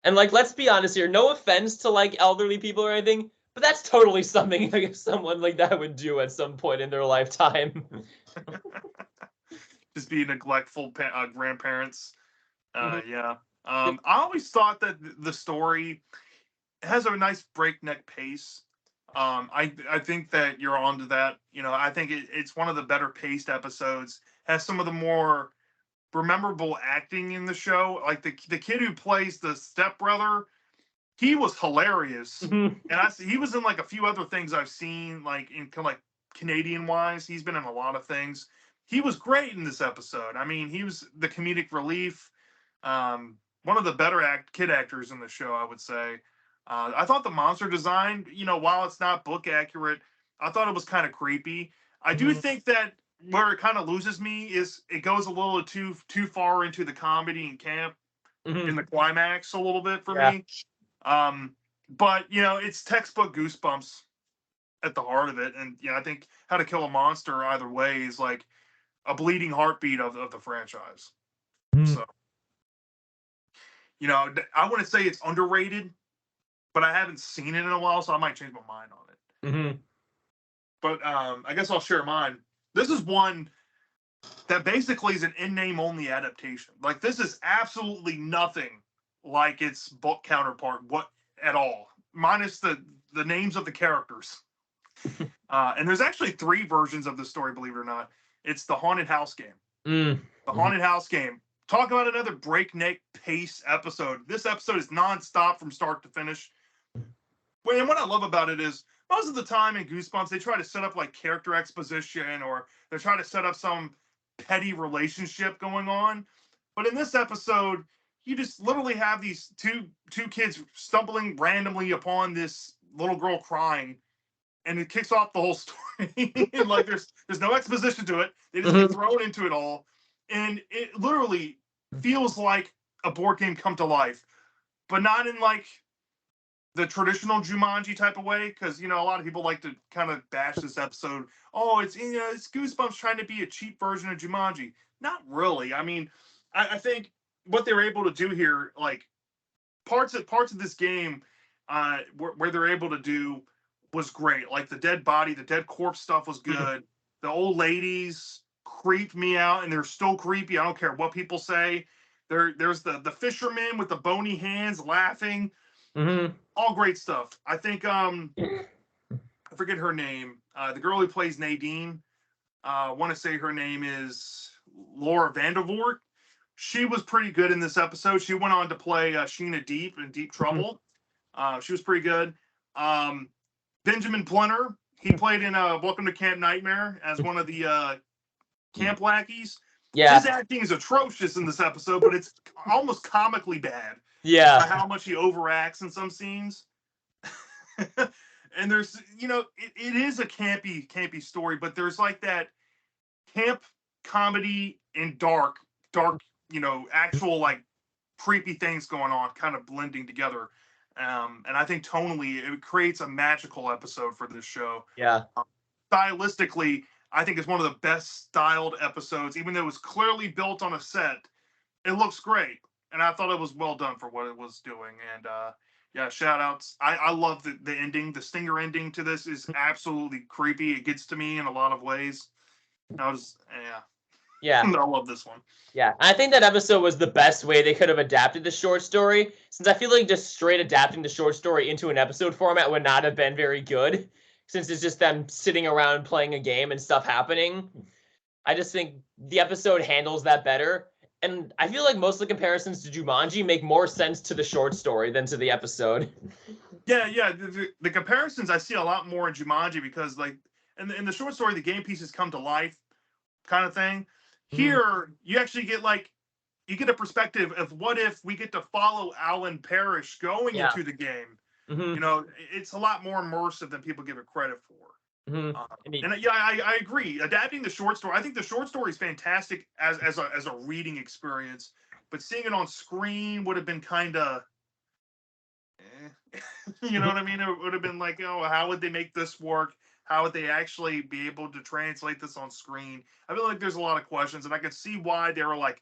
like, let's be honest here, no offense to like elderly people or anything, but that's totally something like someone like that would do at some point in their lifetime. Just be neglectful grandparents. Yeah. I always thought that the story has a nice breakneck pace. I think that you're onto that. I think it's one of the better paced episodes. Has some of the more memorable acting in the show. Like the kid who plays the stepbrother, he was hilarious. And he was in like a few other things I've seen, like in kind of like Canadian wise. He's been in a lot of things. He was great in this episode. I mean, he was the comedic relief. One of the better kid actors in the show, I would say. I thought the monster design, while it's not book accurate, I thought it was kind of creepy. I do think that where it kind of loses me is it goes a little too far into the comedy and camp in the climax a little bit for me. But it's textbook Goosebumps at the heart of it, and I think How to Kill a Monster either way is like a bleeding heartbeat of the franchise. So, I wouldn't say it's underrated, but I haven't seen it in a while, so I might change my mind on it. But I guess I'll share mine. This is one that basically is an in-name only adaptation. Like, this is absolutely nothing like its book counterpart at all, minus the names of the characters. And there's actually 3 versions of the story, believe it or not. It's the Haunted House Game. The Haunted House Game. Talk about another breakneck pace episode. This episode is nonstop from start to finish. And what I love about it is most of the time in Goosebumps, they try to set up like character exposition or they try to set up some petty relationship going on. But in this episode, you just literally have these two kids stumbling randomly upon this little girl crying, and it kicks off the whole story. Like there's no exposition to it. They just get thrown into it all. And it literally feels like a board game come to life. but not in like the traditional Jumanji type of way, because a lot of people like to kind of bash this episode. Oh, it's it's Goosebumps trying to be a cheap version of Jumanji. Not really. I mean, I think what they were able to do here, like parts of this game, where they're able to do was great. Like the dead body, the dead corpse stuff was good. The old ladies creeped me out, and they're still creepy. I don't care what people say. There's the fisherman with the bony hands laughing. All great stuff. I think I forget her name. The girl who plays Nadine. I want to say her name is Laura Vandervoort. She was pretty good in this episode. She went on to play Sheena Deep in Deep Trouble. She was pretty good. Benjamin Plenner, he played in Welcome to Camp Nightmare as one of the camp lackeys. Yeah. His acting is atrocious in this episode, but it's almost comically bad. Yeah. How much he overacts in some scenes. And there's, it is a campy story, but there's like that camp comedy and dark, actual like creepy things going on, kind of blending together. And I think tonally it creates a magical episode for this show. Yeah. Stylistically, I think it's one of the best styled episodes, even though it was clearly built on a set. It looks great, and I thought it was well done for what it was doing. And yeah, shout outs. I love the ending. The stinger ending to this is absolutely creepy. It gets to me in a lot of ways. Yeah. I love this one. Yeah, I think that episode was the best way they could have adapted the short story, since I feel like just straight adapting the short story into an episode format would not have been very good, since it's just them sitting around playing a game and stuff happening. I just think the episode handles that better, and I feel like most of the comparisons to Jumanji make more sense to the short story than to the episode. Yeah. The comparisons I see a lot more in Jumanji, because like in the short story, the game pieces come to life, kind of thing. Here, you actually get you get a perspective of what if we get to follow Alan Parrish going into the game. It's a lot more immersive than people give it credit for. And yeah, I agree. Adapting the short story, I think the short story is fantastic as a reading experience, but seeing it on screen would have been kind of, you know what I mean? It would have been like, oh, how would they make this work? How would they actually be able to translate this on screen? I feel like there's a lot of questions, and I could see why they were like,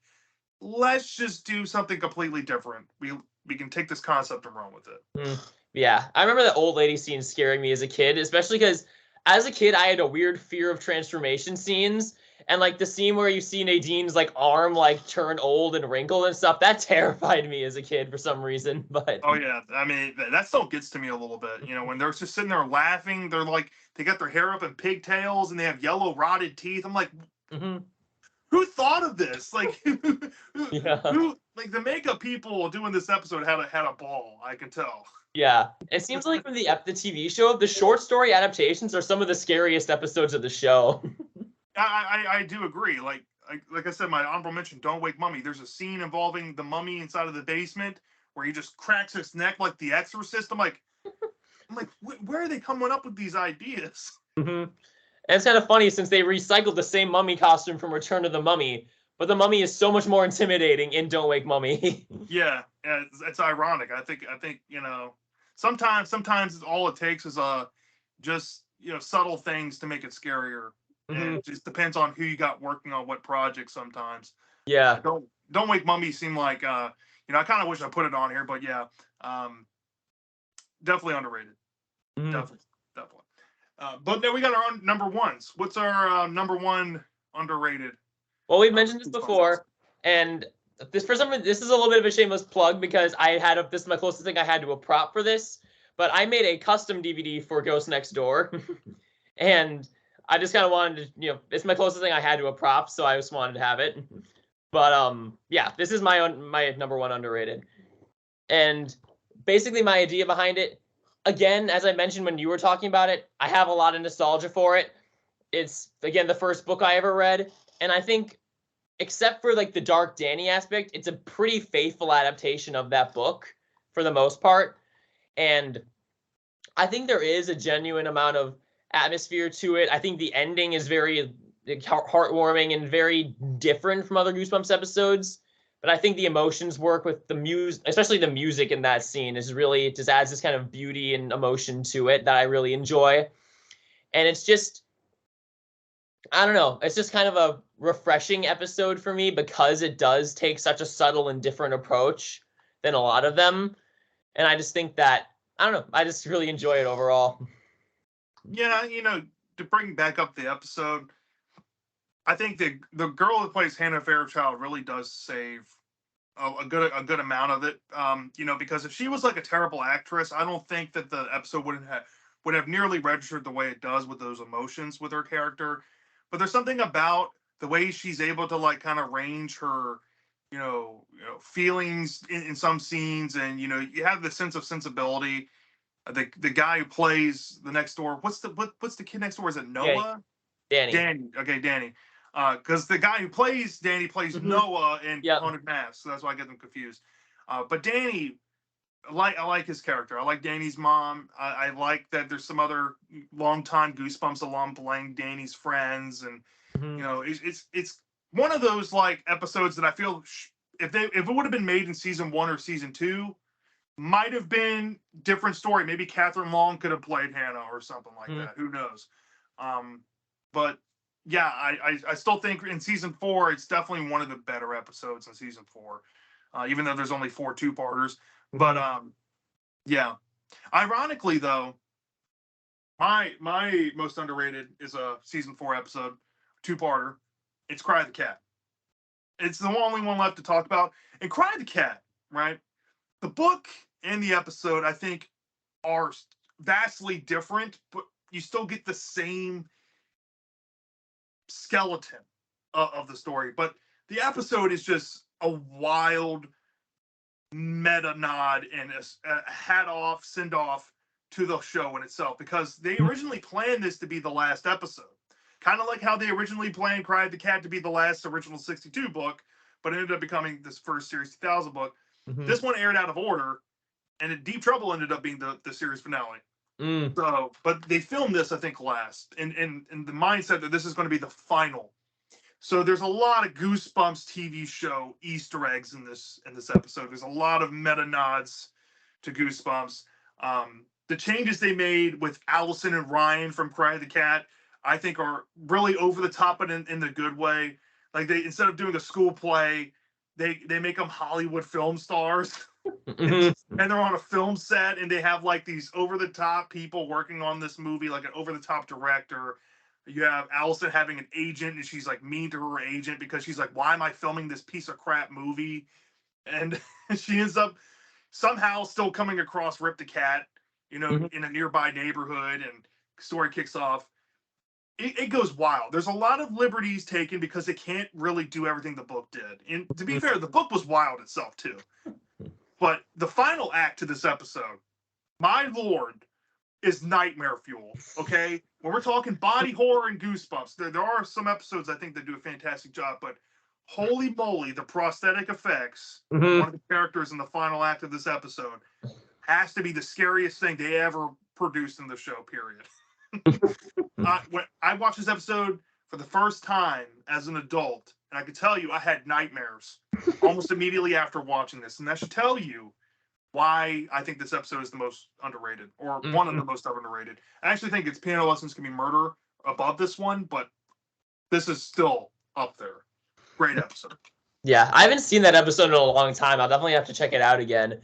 let's just do something completely different. We can take this concept and run with it. Yeah, I remember the old lady scene scaring me as a kid, especially because as a kid I had a weird fear of transformation scenes, and like the scene where you see Nadine's like arm like turn old and wrinkled and stuff, that terrified me as a kid for some reason. But oh yeah, I mean that still gets to me a little bit. When they're just sitting there laughing, they're like they got their hair up in pigtails and they have yellow rotted teeth. I'm like, who thought of this? Like, who like the makeup people doing this episode had a ball. I can tell. Yeah, it seems like from the TV show, the short story adaptations are some of the scariest episodes of the show. I do agree. Like I said, my honorable mention, Don't Wake Mummy. There's a scene involving the mummy inside of the basement where he just cracks his neck like the Exorcist. I'm like, where are they coming up with these ideas? And it's kind of funny since they recycled the same mummy costume from Return of the Mummy, but the mummy is so much more intimidating in Don't Wake Mummy. Yeah, it's ironic. I think sometimes all it takes is just subtle things to make it scarier. And it just depends on who you got working on what project sometimes. Yeah. Don't Wake Mummy seem like I kind of wish I put it on here, but yeah, definitely underrated. Definitely. But then we got our own number ones. What's our number one underrated? Well, we've mentioned this before, and this for some reason this is a little bit of a shameless plug because this is my closest thing I had to a prop for this, but I made a custom DVD for Ghost Next Door, and I just kind of wanted to, it's my closest thing I had to a prop, so I just wanted to have it. But yeah, this is my number one underrated, and basically my idea behind it. Again, as I mentioned when you were talking about it, I have a lot of nostalgia for it. It's, again, the first book I ever read. And I think, except for like the Dark Danny aspect, it's a pretty faithful adaptation of that book for the most part. And I think there is a genuine amount of atmosphere to it. I think the ending is very heartwarming and very different from other Goosebumps episodes. but I think the emotions work with the music, especially the music in that scene is really, it just adds this kind of beauty and emotion to it that I really enjoy. And it's just, I don't know, it's just kind of a refreshing episode for me because it does take such a subtle and different approach than a lot of them. And I just think that, I don't know, I just really enjoy it overall. Yeah, to bring back up the episode, I think the girl that plays Hannah Fairchild really does save a good amount of it. Because if she was like a terrible actress, I don't think that the episode would have nearly registered the way it does with those emotions with her character. But there's something about the way she's able to like kind of range her, feelings in some scenes, and you have the sense of sensibility. The guy who plays the next door, what's the kid next door? Is it Noah? Danny. Danny. Okay, Danny. Because the guy who plays Danny plays Noah in Yep. Haunted Mass, so that's why I get them confused. But Danny, I like his character. I like Danny's mom. I like that there's some other longtime Goosebumps alum playing Danny's friends, and it's one of those like episodes that I feel if it would have been made in season 1 or season 2, might have been different story. Maybe Catherine Long could have played Hannah or something like that. Who knows? But yeah, I still think in season 4 it's definitely one of the better episodes in season 4, even though there's only 4 2-parters. But yeah. Ironically though, my most underrated is a season 4 episode, 2-parter. It's Cry the Cat. It's the only one left to talk about. And Cry the Cat, right? The book and the episode, I think, are vastly different, but you still get the same skeleton of the story. But the episode is just a wild meta nod and a hat off, send off to the show in itself, because they originally planned this to be the last episode. Kind of like how they originally planned Cry the Cat to be the last original 62 book, but it ended up becoming this first Series 2000 book. This one aired out of order, and Deep Trouble ended up being the series finale. So, but they filmed this, I think, last, in the mindset that this is going to be the final. So there's a lot of Goosebumps TV show Easter eggs in this episode. There's a lot of meta nods to Goosebumps. The changes they made with Allison and Ryan from Cry the Cat, I think, are really over the top, but in the good way. Like, they, instead of doing a school play, they make them Hollywood film stars. And they're on a film set, and they have like these over the top people working on this movie, like an over the top director. You have Allison having an agent, and she's like mean to her agent because she's like, why am I filming this piece of crap movie? And she ends up somehow still coming across Rip the Cat, in a nearby neighborhood, and story kicks off. It goes wild. There's a lot of liberties taken because they can't really do everything the book did. And to be fair, the book was wild itself too. But the final act to this episode, my lord, is nightmare fuel. Okay, when we're talking body horror and Goosebumps, there are some episodes I think that do a fantastic job. But holy moly, the prosthetic effects of one of the characters in the final act of this episode has to be the scariest thing they ever produced in the show. Period. When I watched this episode for the first time as an adult, and I could tell you I had nightmares almost immediately after watching this, and that should tell you why I think this episode is the most underrated, or one of the most underrated. I actually think it's Piano Lessons Can Be Murder above this one, but this is still up there. Great episode. Yeah, I haven't seen that episode in a long time. I'll definitely have to check it out again.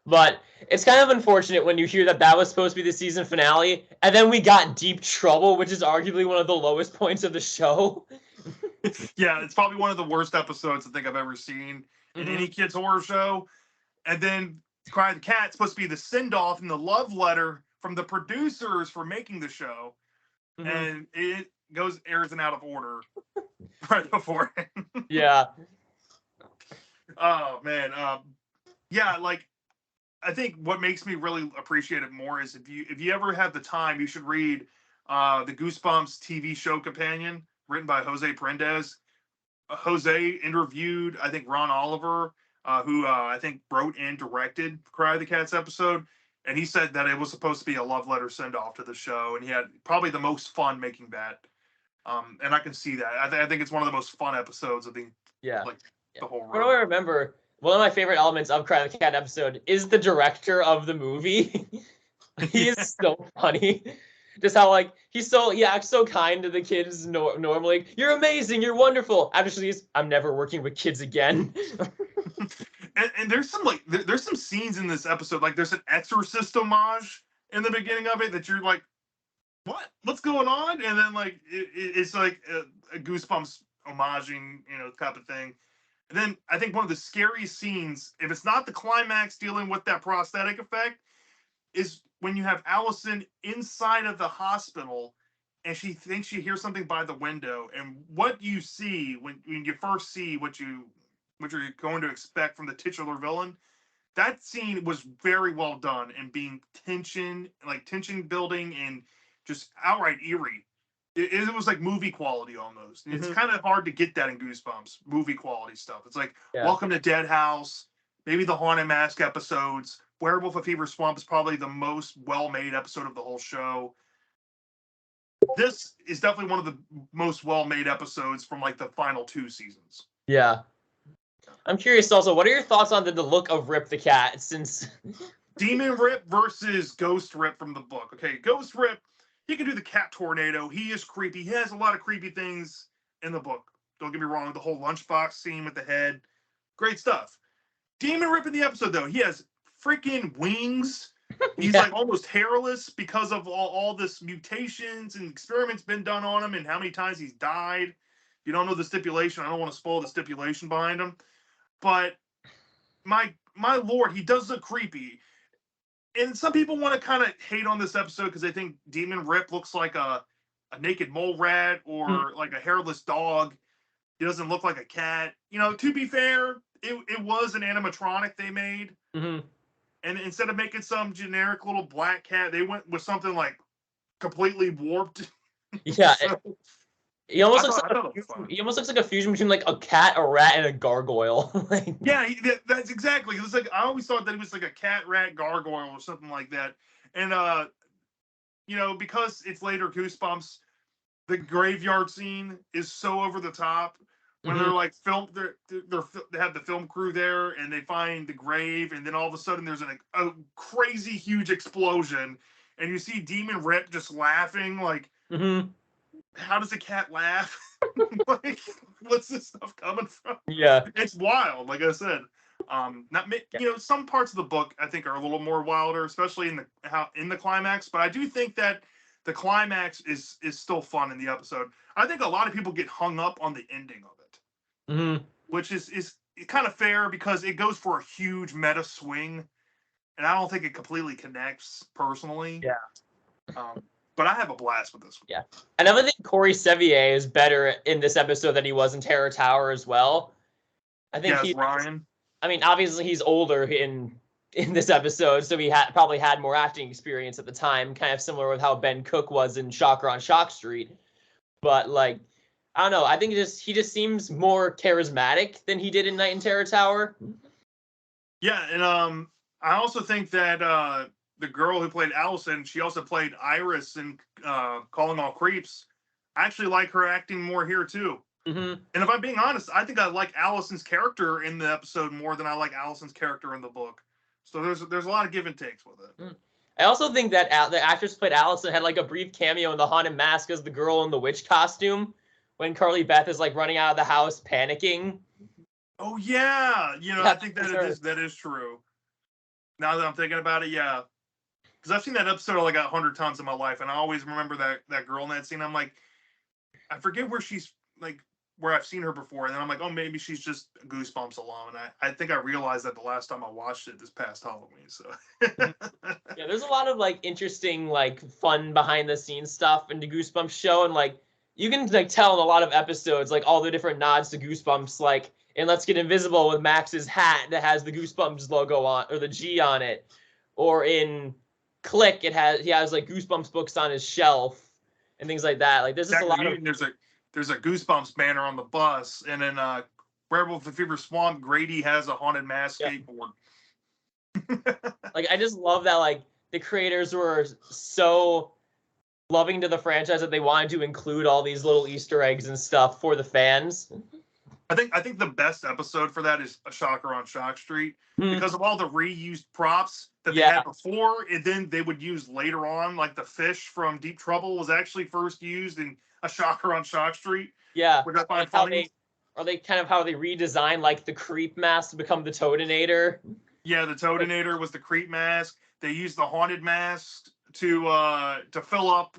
But it's kind of unfortunate when you hear that was supposed to be the season finale, and then we got Deep Trouble, which is arguably one of the lowest points of the show. Yeah, it's probably one of the worst episodes I think I've ever seen in any kids horror show. And then Cry the Cat supposed to be the send-off and the love letter from the producers for making the show. And it airs and out of order right before. Yeah. Oh man. Yeah, like, I think what makes me really appreciate it more is if you ever have the time, you should read the Goosebumps TV show companion written by Jose Prendes. Jose interviewed, I think, Ron Oliver, who I think wrote and directed Cry the Cat's episode, and he said that it was supposed to be a love letter send off to the show, and he had probably the most fun making that. And I can see that. I think it's one of the most fun episodes of the. Yeah. Like, the whole What do I run. remember? One of my favorite elements of Cry the Cat episode is the director of the movie. He is so funny. Just how like he acts so kind to the kids normally. You're amazing. You're wonderful. After she's, I'm never working with kids again. And there's some like there's some scenes in this episode, like there's an Exorcist homage in the beginning of it that you're like, what's going on? And then like it's like a Goosebumps homaging, type of thing. And then I think one of the scariest scenes, if it's not the climax dealing with that prosthetic effect, is when you have Allison inside of the hospital and she thinks she hears something by the window. And what you see when you first see what you're going to expect from the titular villain, that scene was very well done and being tension building and just outright eerie. It was like movie quality almost. And it's kind of hard to get that in Goosebumps, movie quality stuff. It's like Welcome to Dead House, maybe the Haunted Mask episodes. Werewolf of Fever Swamp is probably the most well-made episode of the whole show. This is definitely one of the most well-made episodes from like the final 2 seasons. Yeah. I'm curious also, what are your thoughts on the look of Rip the Cat since Demon Rip versus Ghost Rip from the book. Okay, Ghost Rip, he can do the cat tornado. He is creepy. He has a lot of creepy things in the book. Don't get me wrong, the whole lunchbox scene with the head. Great stuff. Demon Rip in the episode, though, he has freaking wings. He's like almost hairless because of all this mutations and experiments been done on him and how many times he's died. If you don't know the stipulation, I don't want to spoil the stipulation behind him. But my lord, he does look creepy. And some people want to kind of hate on this episode because they think Demon Rip looks like a naked mole rat or like a hairless dog. He doesn't look like a cat. To be fair, it was an animatronic they made. Mm-hmm. And instead of making some generic little black cat, they went with something like completely warped. Yeah. So, he almost looks like a fusion between like a cat, a rat, and a gargoyle. Yeah, that's exactly. It's like I always thought that he was like a cat, rat, gargoyle or something like that. And because it's later Goosebumps, the graveyard scene is so over the top. When they're like they have the film crew there and they find the grave, and then all of a sudden there's a crazy huge explosion, and you see Demon Rip just laughing like, how does a cat laugh? Like, what's this stuff coming from? Yeah, it's wild. Like I said, some parts of the book I think are a little more wilder, especially in the climax. But I do think that the climax is still fun in the episode. I think a lot of people get hung up on the ending of it, which is kind of fair because it goes for a huge meta swing, and I don't think it completely connects personally. Yeah. But I have a blast with this one. Yeah. Another thing, Corey Sevier is better in this episode than he was in Terror Tower as well. I think Ryan. I mean, obviously he's older in this episode, so he probably had more acting experience at the time, kind of similar with how Ben Cook was in Shocker on Shock Street. But like, I don't know. I think he just seems more charismatic than he did in Night in Terror Tower. Yeah, and I also think that the girl who played Allison, she also played Iris in Calling All Creeps. I actually like her acting more here too. And if I'm being honest, I think I like Allison's character in the episode more than I like Allison's character in the book. So there's a lot of give and takes with it. I also think that the actress who played Allison had like a brief cameo in The Haunted Mask as the girl in the witch costume when Carly Beth is like running out of the house panicking. Oh yeah, I think that is true. Now that I'm thinking about it, yeah. Because I've seen that episode like 100 times in my life, and I always remember that girl in that scene. I'm like, I forget where she's like, where I've seen her before, and then I'm like, oh, maybe she's just Goosebumps alone. And I think I realized that the last time I watched it this past Halloween. So yeah, there's a lot of like interesting, like fun behind the scenes stuff in the Goosebumps show, and like you can like tell in a lot of episodes like all the different nods to Goosebumps, like in Let's Get Invisible with Max's hat that has the Goosebumps logo on or the G on it, or in Click he has like Goosebumps books on his shelf and things like that. Like there's just a lot of there's a Goosebumps banner on the bus, and then Werewolf of Fever Swamp, Grady has a Haunted Mask skateboard. Like I just love that like the creators were so loving to the franchise that they wanted to include all these little Easter eggs and stuff for the fans. I think the best episode for that is A Shocker on Shock Street Hmm. because of all the reused props that they Yeah, had before, and then they would use later on, like the fish from Deep Trouble was actually first used in A Shocker on Shock Street, yeah. which I Or find like how funny. they kind of how they redesigned like the creep mask to become the Toadinator. Yeah, the Like, Toadinator was the creep mask. They used the haunted mask to fill up,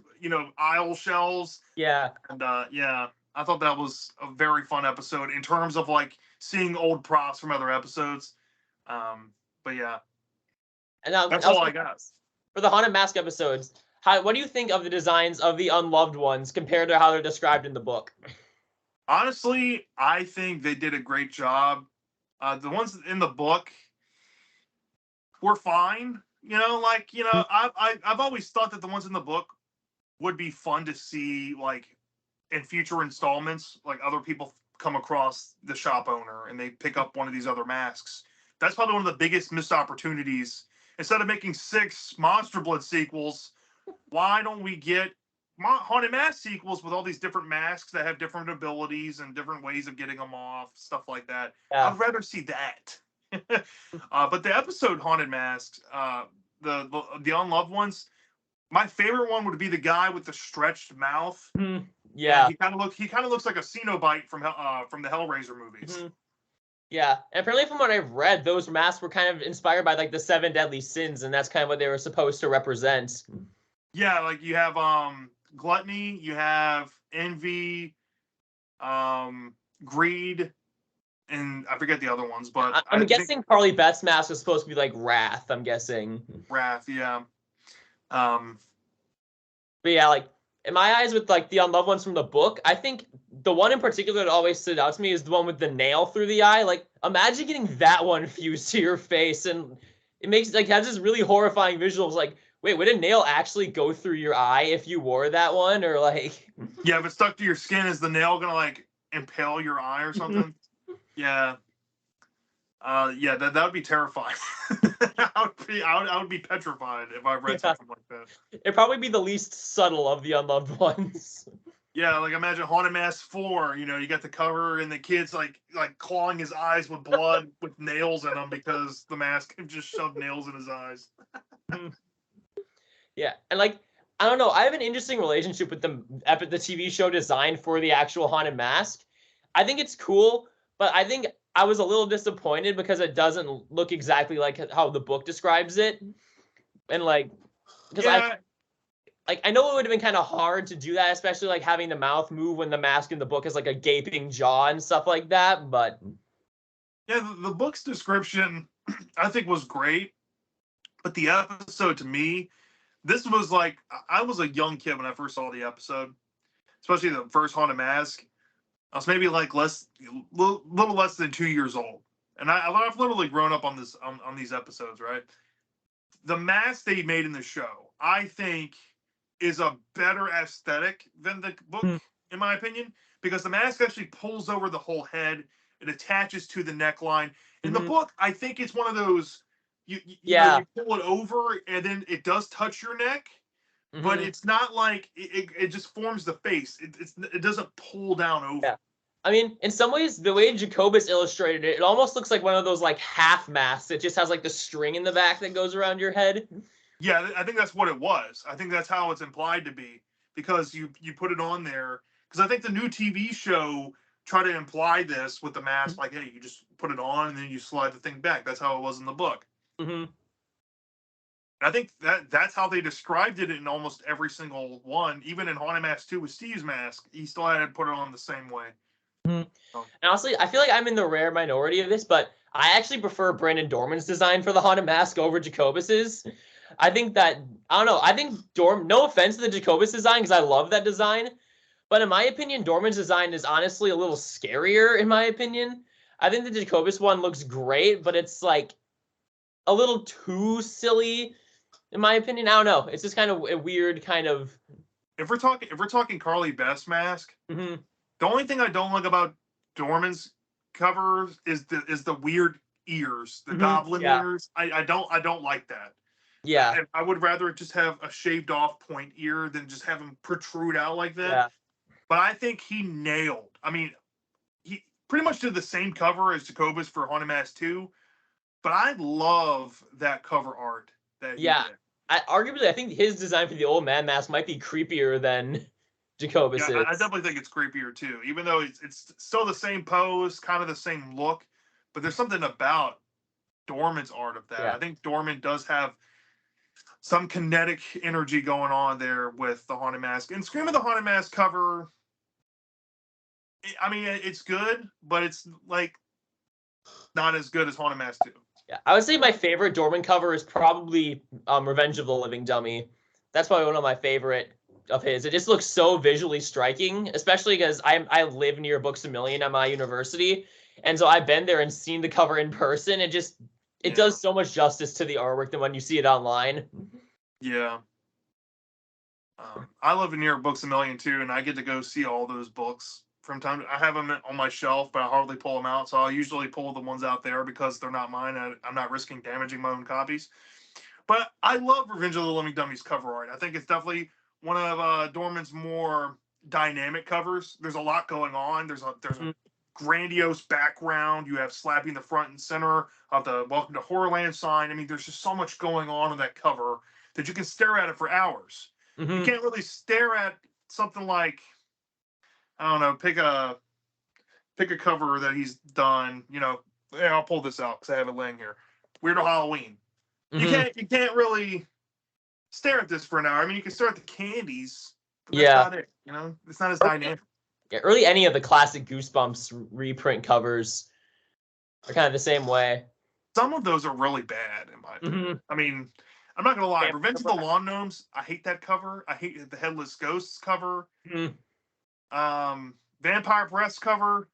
aisle shelves. yeah. And yeah, I thought that was a very fun episode in terms of like seeing old props from other episodes. But yeah, And that's all also I got. for the haunted mask episodes, what do you think of the designs of the unloved ones compared to how they're described in the book? Honestly, I think they did a great job. The ones in the book were fine. I've always thought that the ones in the book would be fun to see, like in future installments, like other people come across the shop owner and they pick up one of these other masks. That's probably one of the biggest missed opportunities. Instead of making 6 Monster Blood sequels, why don't we get Haunted Mask sequels with all these different masks that have different abilities and different ways of getting them off, stuff like that? Yeah. I'd rather see that. But the episode Haunted Masks, the unloved ones, my favorite one would be the guy with the stretched mouth. Mhm. And Yeah. he kind of looks like a Cenobite from the Hellraiser movies. Mhm. Yeah. And apparently from what I've read, those masks were kind of inspired by like the 7 deadly sins, and that's kind of what they were supposed to represent. Yeah, like you have gluttony, you have envy, greed, and I forget the other ones, but I'm I think guessing Carly Beth's mask was supposed to be like wrath, I'm guessing. wrath. Yeah. Um, But yeah, like in my eyes with like the unloved ones from the book, I think the one in particular that always stood out to me is the one with the nail through the eye. Like imagine getting that one fused to your face, and it makes like has this really horrifying visuals like, wait, would a nail actually go through your eye if you wore that one? Or like yeah, if it's stuck to your skin, is the nail gonna like impale your eye or something? Yeah. Yeah, that would be terrifying. I would be petrified if I read yeah, something like that. it'd probably be the least subtle of the unloved ones. Yeah, like imagine Haunted Mask 4. You got the cover and the kid's like clawing his eyes with blood with nails in them because the mask just shoved nails in his eyes. Yeah, and like I don't know, I have an interesting relationship with the TV show design for the actual haunted mask. I think it's cool, but I think I was a little disappointed because it doesn't look exactly like how the book describes it, and like because Yeah, I know it would have been kind of hard to do that, especially like having the mouth move when the mask in the book is like a gaping jaw and stuff like that. But yeah. The book's description, I think, was great, but the episode to me, this was like I was a young kid when I first saw the episode, especially the first Haunted Mask. I was maybe like little less than 2 years old, and I've literally grown up on these episodes. Right, the mask they made in the show, I think, is a better aesthetic than the book, Hmm. in my opinion, because the mask actually pulls over the whole head. It attaches to the neckline. In the Mhm. book, I think it's one of those Yeah. you pull it over and then it does touch your neck, but Mhm. it's not like it just forms the face. It doesn't pull down over. Yeah. I mean, in some ways, the way Jacobus illustrated it, it almost looks like one of those like half masks. It just has like the string in the back that goes around your head. Yeah, I think that's what it was. I think that's how it's implied to be because you put it on there because I think the new TV show tried to imply this with the mask, like, hey, you just put it on and then you slide the thing back. That's how it was in the book. Hmm. I think that's how they described it in almost every single one. Even in Haunted Mask 2 with Steve's mask, he still had to put it on the same way. And So, honestly, I feel like I'm in the rare minority of this, but I actually prefer Brandon Dorman's design for the haunted mask over Jacobus's. I think that I don't know. I think No offense to the Jacobus design because I love that design, but in my opinion, Dorman's design is honestly a little scarier. In my opinion, I think the Jacobus one looks great, but it's like a little too silly. In my opinion, I don't know. It's just kind of a weird kind of. if we're talking Carly Best mask, Mhm. the only thing I don't like about Dorman's cover is the weird ears, the goblin Yeah. ears. I don't like that. Yeah. I would rather just have a shaved off point ear than just have him protrude out like that. Yeah. But I think he nailed. I mean, he pretty much did the same cover as Jacobus for Haunted Mask 2, but I love that cover art that he Yeah, did. arguably, I think his design for the old man mask might be creepier than Yeah, Jacobus's. I definitely think it's creepier too, even though it's still the same pose, kind of the same look, but there's something about Dorman's art of that. Yeah. I think Dorman does have some kinetic energy going on there with the Haunted Mask. And Scream of the Haunted Mask cover, I mean, it's good, but it's like not as good as Haunted Mask 2. Yeah, I would say my favorite Dorman cover is probably Revenge of the Living Dummy. That's probably one of my favorite of his. It just looks so visually striking, especially because I live near Books a Million at my university, and so I've been there and seen the cover in person. It does so much justice to the artwork than when you see it online. Yeah. I live near Books a Million too, and I get to go see all those books from time to I have them on my shelf, but I hardly pull them out. So I usually pull the ones out there because they're not mine. I'm not risking damaging my own copies. But I love Revenge of the Living Dummies cover art. I think it's definitely one of Dorman's more dynamic covers. There's a lot going on. There's a grandiose background. You have slapping the front and center of the Welcome to Horrorland sign. I mean, there's just so much going on in that cover that you can stare at it for hours. Mm-hmm. You can't really stare at something like, I don't know, pick a cover that he's done. Yeah, I'll pull this out because I have it laying here. Weird Al Halloween. Mm-hmm. You can't really stare at this for an hour. I mean, you can stare at the candies, but that's Yeah. not it. It's not as dynamic. Yeah, really any of the classic Goosebumps reprint covers are kind of the same way. Some of those are really bad, in my opinion. I mean, I'm not gonna lie. Revenge of the Lawn Gnomes, I hate that cover. I hate the Headless Ghosts cover. Vampire Breaths cover.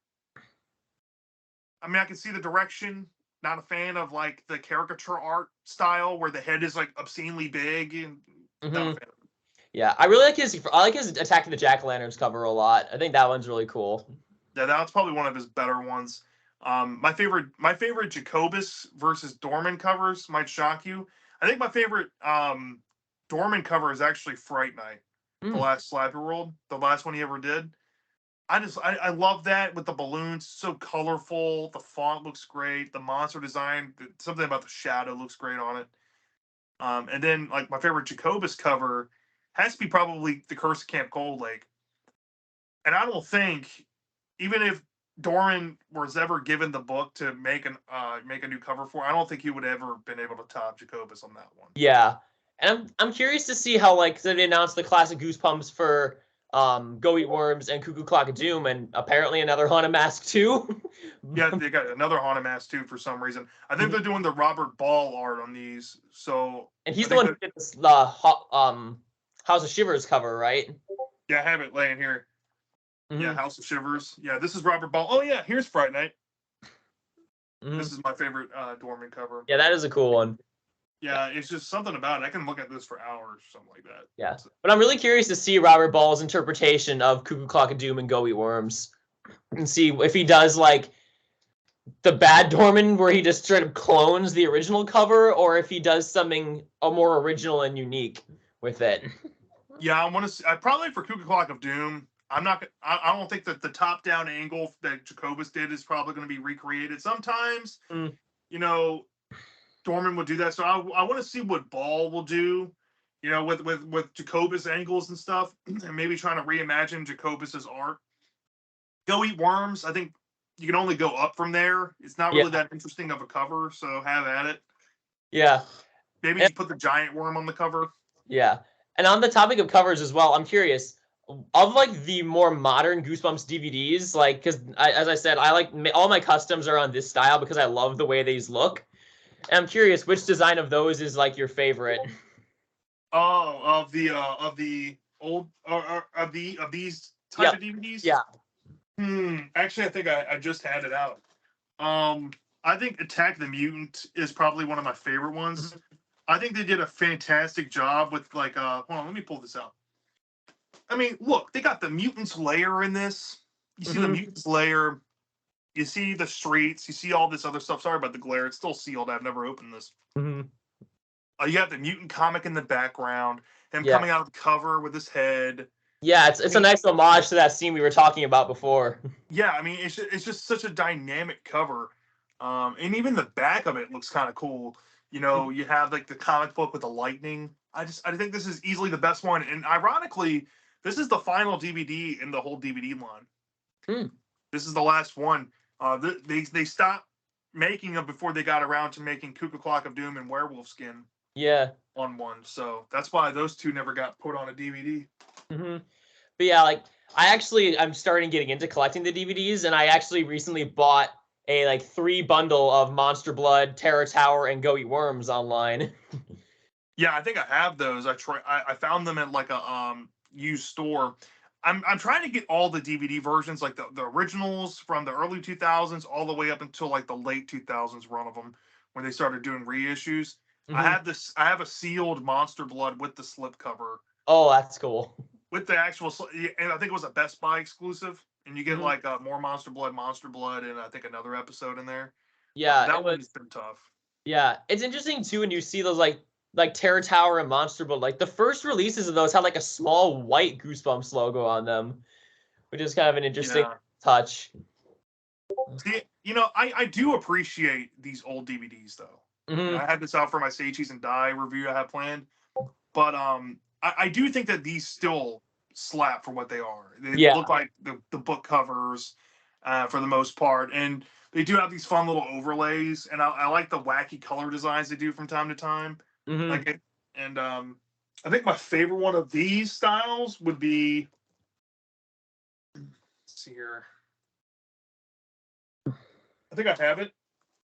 I mean, I can see the direction. Not a fan of like the caricature art style where the head is like obscenely big and not a fan of it. Yeah, I like his Attack of the Jack-o'-lanterns cover a lot. I think that one's really cool. Yeah, that's probably one of his better ones. My favorite Jacobus versus Dorman covers might shock you. I think my favorite Dorman cover is actually Fright Night, the last Slappy World, the last one he ever did. I love that with the balloons, so colorful. The font looks great. The monster design, something about the shadow looks great on it. And then like my favorite Jacobus cover has to be probably The Curse of Camp Cold Lake. And I don't think, even if Dorman was ever given the book to make a new cover for, I don't think he would ever been able to top Jacobus on that one. Yeah, and I'm curious to see how they announced the classic Goosebumps for Go Eat Worms and Cuckoo Clock of Doom, and apparently another Haunted Mask too. Yeah, they got another Haunted Mask too for some reason. I think they're doing the Robert Ball art on these. So and he's the one who did the House of Shivers cover, right? Yeah, I have it laying here. Yeah, House of Shivers. Yeah, this is Robert Ball. Oh yeah, here's Fright Night. This is my favorite Dorman cover. Yeah, that is a cool one. Yeah, it's just something about it. I can look at this for hours, something like that. Yeah, but I'm really curious to see Robert Ball's interpretation of Cuckoo Clock of Doom and Go Eat Worms, and see if he does like the bad Dorman where he just straight up clones the original cover, or if he does something more original and unique with it. Yeah, I want to. Probably for Cuckoo Clock of Doom. I'm not. I don't think that the top-down angle that Jacobus did is probably going to be recreated. Sometimes, Dorman would do that. So I want to see what Ball will do. With Jacobus angles and stuff, and maybe trying to reimagine Jacobus's art. Go Eat Worms. I think you can only go up from there. It's not really that interesting of a cover, so have at it. Yeah. Maybe just put the giant worm on the cover. Yeah. And on the topic of covers as well, I'm curious, of the more modern Goosebumps DVDs, because as I said, I like all my customs are on this style because I love the way these look. And I'm curious, which design of those is your favorite? Oh, of the old of these type of DVDs. Yeah. Actually, I think I just had it out. I think Attack the Mutant is probably one of my favorite ones. I think they did a fantastic job with hold on, let me pull this out. I mean, look, they got the mutants lair in this. You see the mutants lair. You see the streets. You see all this other stuff. Sorry about the glare. It's still sealed. I've never opened this. You have the mutant comic in the background. Him coming out of the cover with his head. Yeah, it's a nice homage to that scene we were talking about before. Yeah, I mean, it's just such a dynamic cover, and even the back of it looks kind of cool. You know, you have like the comic book with the lightning. I think this is easily the best one, and ironically, this is the final DVD in the whole DVD line. Hmm. This is the last one. They stopped making them before they got around to making Cuckoo Clock of Doom and Werewolf Skin Yeah. on one. So that's why those two never got put on a DVD. Hmm. But yeah, like I'm starting getting into collecting the DVDs, and I actually recently bought a like 3 bundle of Monster Blood, Terror Tower, and Go Eat Worms online. Yeah, I think I have those. I found them at like a used store. I'm trying to get all the DVD versions, like the originals from the early 2000s all the way up until like the late 2000s run of them when they started doing reissues. Hmm. I have a sealed Monster Blood with the slipcover Oh, that's cool. with the actual and I think it was a Best Buy exclusive, and you get Hmm. like more Monster Blood, and I think another episode in there. Yeah, it That was. one's been tough. Yeah, it's interesting too when you see those like Terror Tower and Monster Blood. Like the first releases of those had like a small white Goosebumps logo on them, which is kind of an interesting Yeah. touch. See, you know, I do appreciate these old DVDs though. You know, Hmm. I had this out for my Say Cheese and Die review I have planned, but I do think that these still slap for what they are. They Yeah. look like the book covers for the most part, and they do have these fun little overlays, and I like the wacky color designs they do from time to time. Hmm. Like it, and I think my favorite one of these styles would be. Let's see here. I think I have it.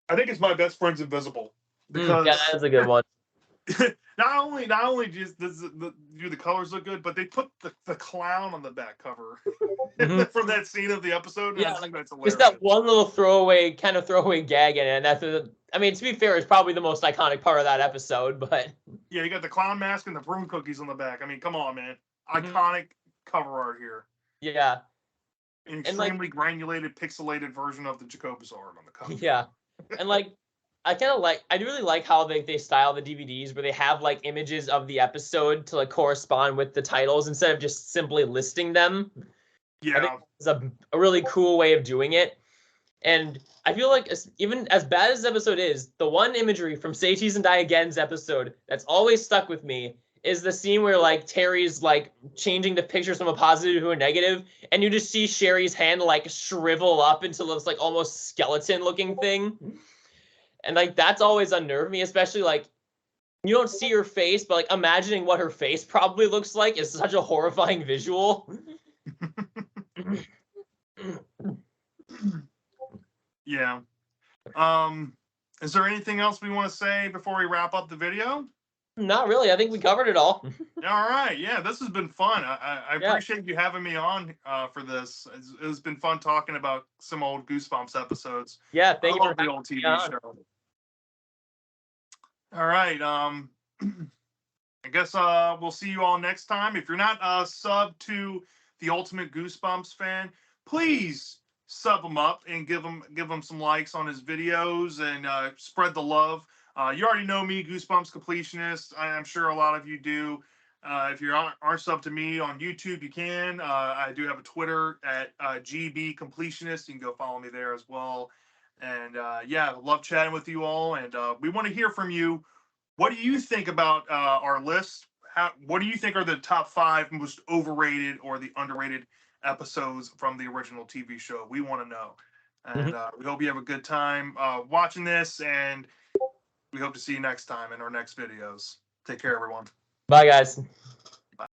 I think it's My Best Friend's Invisible Yeah, because that's a good one. not only just do the colors look good, but they put the clown on the back cover Hmm. from that scene of the episode, and I Yeah, just like think that's just that hilarious. one little throwaway gag in it, and I mean, to be fair, it's probably the most iconic part of that episode. But Yeah, you got the clown mask and the prune cookies on the back. I mean, come on, man, Mhm. iconic cover art here. Yeah, An and like extremely granulated, pixelated version of the Jacobus art on the cover. yeah, and like I do really like how they style the DVDs where they have like images of the episode to like correspond with the titles instead of just simply listing them. I think Yeah, it's a really cool way of doing it. And I feel like even as bad as this episode is, the one imagery from Say Cheese and Die Again's episode that's always stuck with me is the scene where like Terry's like changing the pictures from a positive to a negative, and you just see Sherry's hand like shrivel up into this like almost skeleton looking thing. And like that's always unnerved me, especially like you don't see her face, but like imagining what her face probably looks like is such a horrifying visual. yeah. Um, is there anything else we want to say before we wrap up the video? Not really. I think we covered it all. All right, yeah, this has been fun. I Yeah. appreciate you having me on for this. It's been fun talking about some old Goosebumps episodes. Yeah. I Thank you for love the having old me TV on. show. All right, I guess we'll see you all next time. If you're not sub to the Ultimate Goosebumps fan, please sub him up and give him some likes on his videos and spread the love. You already know me, Goosebumps Completionist. I'm sure a lot of you do. If you aren't sub to me on YouTube, you can. I do have a Twitter at GB Completionist. You can go follow me there as well. And yeah, love chatting with you all. And we want to hear from you. What do you think about our list? What do you think are the top 5 most overrated or the underrated episodes from the original TV show? We want to know. Mhm. And we hope you have a good time watching this. And we hope to see you next time in our next videos. Take care, everyone. Bye, guys.